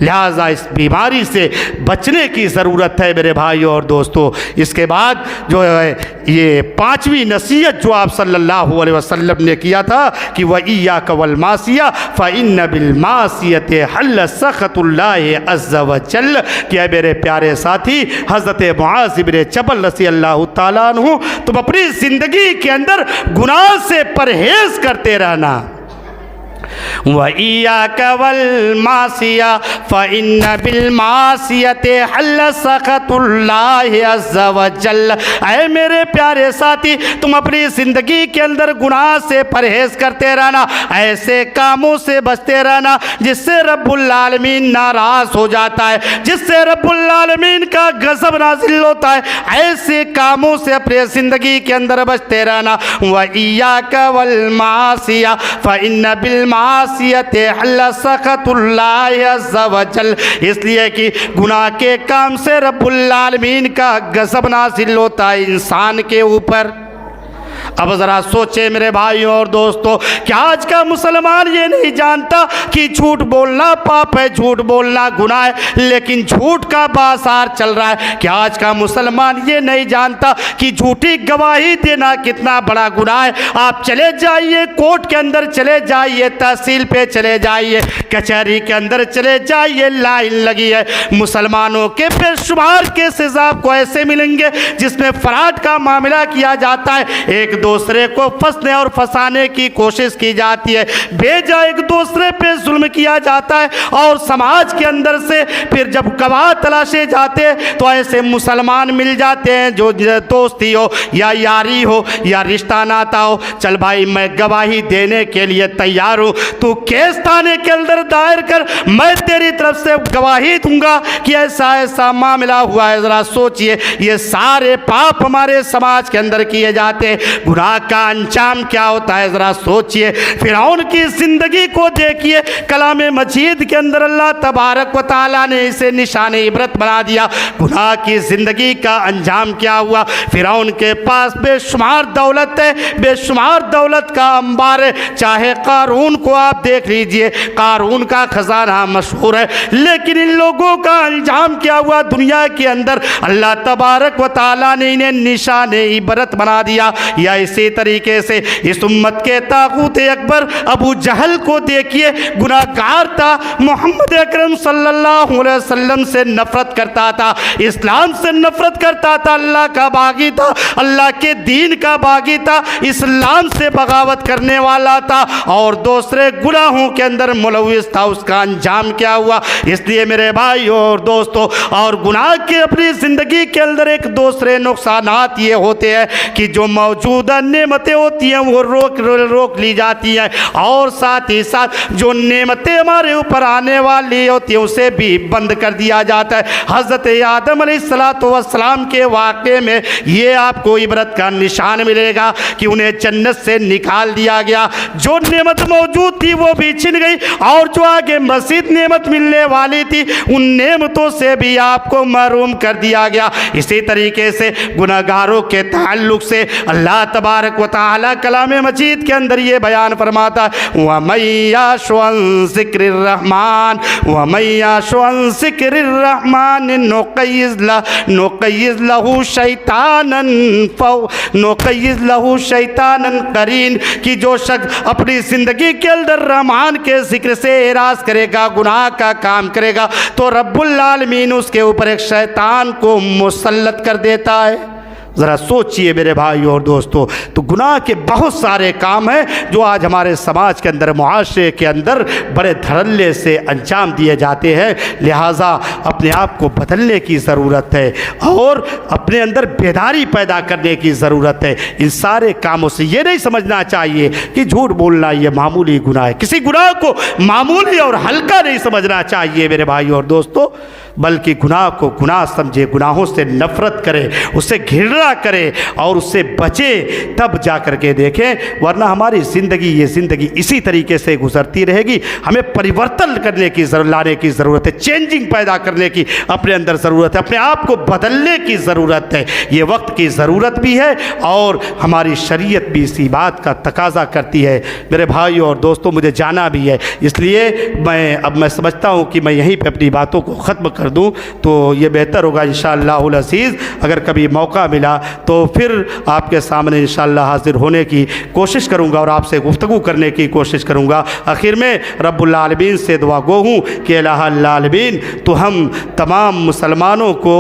लिहाजा इस बीमारी से बचने की ज़रूरत है मेरे भाइयों और दोस्तों। इसके बाद जो है ये पांचवी नसीहत जो आप सल्लल्लाहु अलैहि वसल्लम ने किया था कि वह इय्याक वल मासिया फ़इन्न बिल मासियति हल्ल सख़तुल्लाहि अज़्ज़ व जल्ल, कि मेरे प्यारे साथी हज़रत मुआज़ इब्न जबल रज़ियल्लाहु तआला अन्हु, तुम अपनी ज़िंदगी के अंदर गुनाह से परहेज़ करते रहना। वइय्याक वल मासिया फ़इन्न बिल मासियति हल्ल सख़तुल्लाहि अज़्ज़ व जल्ल। ऐ मेरे प्यारे साथी, तुम अपनी ज़िंदगी के अंदर गुनाह से परहेज़ करते रहना, ऐसे कामों से बचते रहना जिससे रब्बुल आलमीन नाराज़ हो जाता है, जिससे रब्बुल आलमीन का गज़ब नाज़िल होता है। ऐसे कामों से अपनी ज़िंदगी के अंदर बचते रहना। वइय्याक वल मासिया फ़इन्न बिल मासियति हल्ल सख़तुल्लाहि अज़्ज़ व जल्ल, इसलिए कि गुनाह के काम से रब्बुल आलमीन का गज़ब नाज़िल होता है इंसान के ऊपर। अब ज़रा सोचे मेरे भाइयों और दोस्तों, क्या आज का मुसलमान ये नहीं जानता कि झूठ बोलना पाप है, झूठ बोलना गुनाह है, लेकिन झूठ का बाजार चल रहा है। क्या आज का मुसलमान ये नहीं जानता कि झूठी गवाही देना कितना बड़ा गुनाह है। आप चले जाइए कोर्ट के अंदर, चले जाइए तहसील पे, चले जाइए कचहरी के अंदर, चले जाइए, लाइन लगी है। मुसलमानों के बेशुमार केसेस आपको ऐसे मिलेंगे जिसमें फ्रॉड का मामला किया जाता है, एक दूसरे को फंसने और फंसाने की कोशिश की जाती है, बेजा एक दूसरे पे जुल्म किया जाता है। और समाज के अंदर से फिर जब गवाह तलाशे जाते हैं तो ऐसे मुसलमान मिल जाते हैं जो दोस्ती हो या यारी हो या रिश्ता नाता हो, चल भाई मैं गवाही देने के लिए तैयार हूँ, तू केस थाने के अंदर दायर कर, मैं तेरी तरफ से गवाही दूंगा कि ऐसा ऐसा मामला हुआ है। ज़रा सोचिए, ये सारे पाप हमारे समाज के अंदर किए जाते हैं। गुनाह का अंजाम क्या होता है ज़रा सोचिए। फिरौन की ज़िंदगी को देखिए, कलाम मजीद के अंदर अल्लाह तबारक व तआला ने इसे निशान इबरत बना दिया। गुनाह की ज़िंदगी का अंजाम क्या हुआ? फिरौन के पास बेशुमार दौलत है, बेशुमार दौलत का अंबार है। चाहे कारून को आप देख लीजिए, कारून का खजाना मशहूर है, लेकिन इन लोगों का अंजाम क्या हुआ दुनिया के अंदर? अल्लाह तबारक व तआला ने इन्हें निशान इबरत बना दिया। या इसी तरीके से इस उम्मत के ताकूत अकबर अबू जहल को देखिए, गुनाहगार था, मोहम्मद अकरम सल्लल्लाहु अलैहि वसल्लम से नफरत करता था, इस्लाम से नफरत करता था, अल्लाह का बागी था, अल्लाह के दीन का बागी था, इस्लाम से बगावत करने वाला था और दूसरे गुनाहों के अंदर मुलविस था। उसका अंजाम क्या हुआ? इसलिए मेरे भाइयों और दोस्तों, और गुनाह के अपनी ज़िंदगी के अंदर एक दूसरे नुकसानात ये होते हैं कि जो मौजूदा नेमतें होती हैं वो रोक ली जाती हैं, और साथ ही साथ जो नेमतें हमारे ऊपर आने वाली होती हैं उसे भी बंद कर दिया जाता है। हज़रत आदम अलैहिस्सलाम के वाक़े में ये आपको इबरत का निशान मिलेगा कि उन्हें जन्नत से निकाल दिया गया, जो नेमत मौजूद थी वो भी छिन गई, और जो आगे मज़ीद नेमत मिलने वाली थी उन नेमतों से भी आपको महरूम कर दिया गया। इसी तरीके से गुनाहगारों के ताल्लुक़ से अल्लाह तबारक व तआला कलाम मजीद के अंदर ये बयान फरमाता है, वमय्याशु अन ज़िक्रिर्रहमान वमय्याशु अन ज़िक्रिर्रहमान नुक़य्यिज़ लहू शैतानन करीन, कि जो शख्स अपनी ज़िंदगी के अंदर रहमान के ज़िक्र से एराज़ करेगा, गुनाह का काम करेगा, तो रब्बुल आलमीन उसके ऊपर एक शैतान को मुसल्लत कर देता है। ज़रा सोचिए मेरे भाइयों और दोस्तों, तो गुनाह के बहुत सारे काम हैं जो आज हमारे समाज के अंदर, मुआशरे के अंदर बड़े धड़ल्ले से अंजाम दिए जाते हैं। लिहाजा अपने आप को बदलने की ज़रूरत है और अपने अंदर बेदारी पैदा करने की ज़रूरत है। इन सारे कामों से ये नहीं समझना चाहिए कि झूठ बोलना ये मामूली गुनाह है, किसी गुनाह को मामूली और हल्का नहीं समझना चाहिए मेरे भाइयों और दोस्तों, बल्कि गुनाह को गुनाह समझे, गुनाहों से नफ़रत करें, उससे घृणा सामना करें और उससे बचें, तब जा कर के देखें। वरना हमारी ज़िंदगी, ये ज़िंदगी इसी तरीके से गुजरती रहेगी। हमें परिवर्तन करने की लाने की ज़रूरत है, चेंजिंग पैदा करने की अपने अंदर ज़रूरत है, अपने आप को बदलने की ज़रूरत है। ये वक्त की ज़रूरत भी है और हमारी शरीयत भी इसी बात का तकाज़ा करती है। मेरे भाइयों और दोस्तों, मुझे जाना भी है, इसलिए मैं समझता हूँ कि मैं यहीं पे अपनी बातों को ख़त्म कर दूँ तो ये बेहतर होगा। इंशाअल्लाहुल अज़ीज़ अगर कभी मौका मिला तो फिर आपके सामने इंशाअल्लाह हाज़िर होने की कोशिश करूँगा और आपसे गुफ्तगू करने की कोशिश करूँगा। आखिर में रब्बुल आलमीन से दुआ गो हूँ कि इलाहुल आलमीन तो हम तमाम मुसलमानों को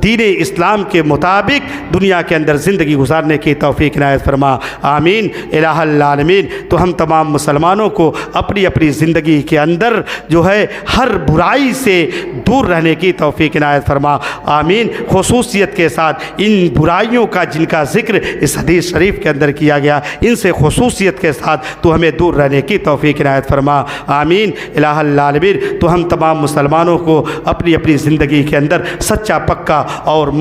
दीन इस्लाम के मुताबिक दुनिया के अंदर ज़िंदगी गुजारने की तौफ़ीक इनायत फरमा। आमीन। इलाहुल आलमीन तो हम तमाम मुसलमानों को अपनी अपनी ज़िंदगी के अंदर जो है हर बुराई से दूर रहने की तौफ़ीक इनायत फरमा। आमीन। खुसूसियत के साथ इन बुराइयों का जिनका ज़िक्र इस हदीस शरीफ के अंदर किया गया, इनसे खुसूसियत के साथ तो हमें दूर रहने की तौफ़ीक इनायत फरमा। आमीन। इलाहुल आलमीन तो हम तमाम मुसलमानों को अपनी अपनी ज़िंदगी के अंदर सच्चा पक्का और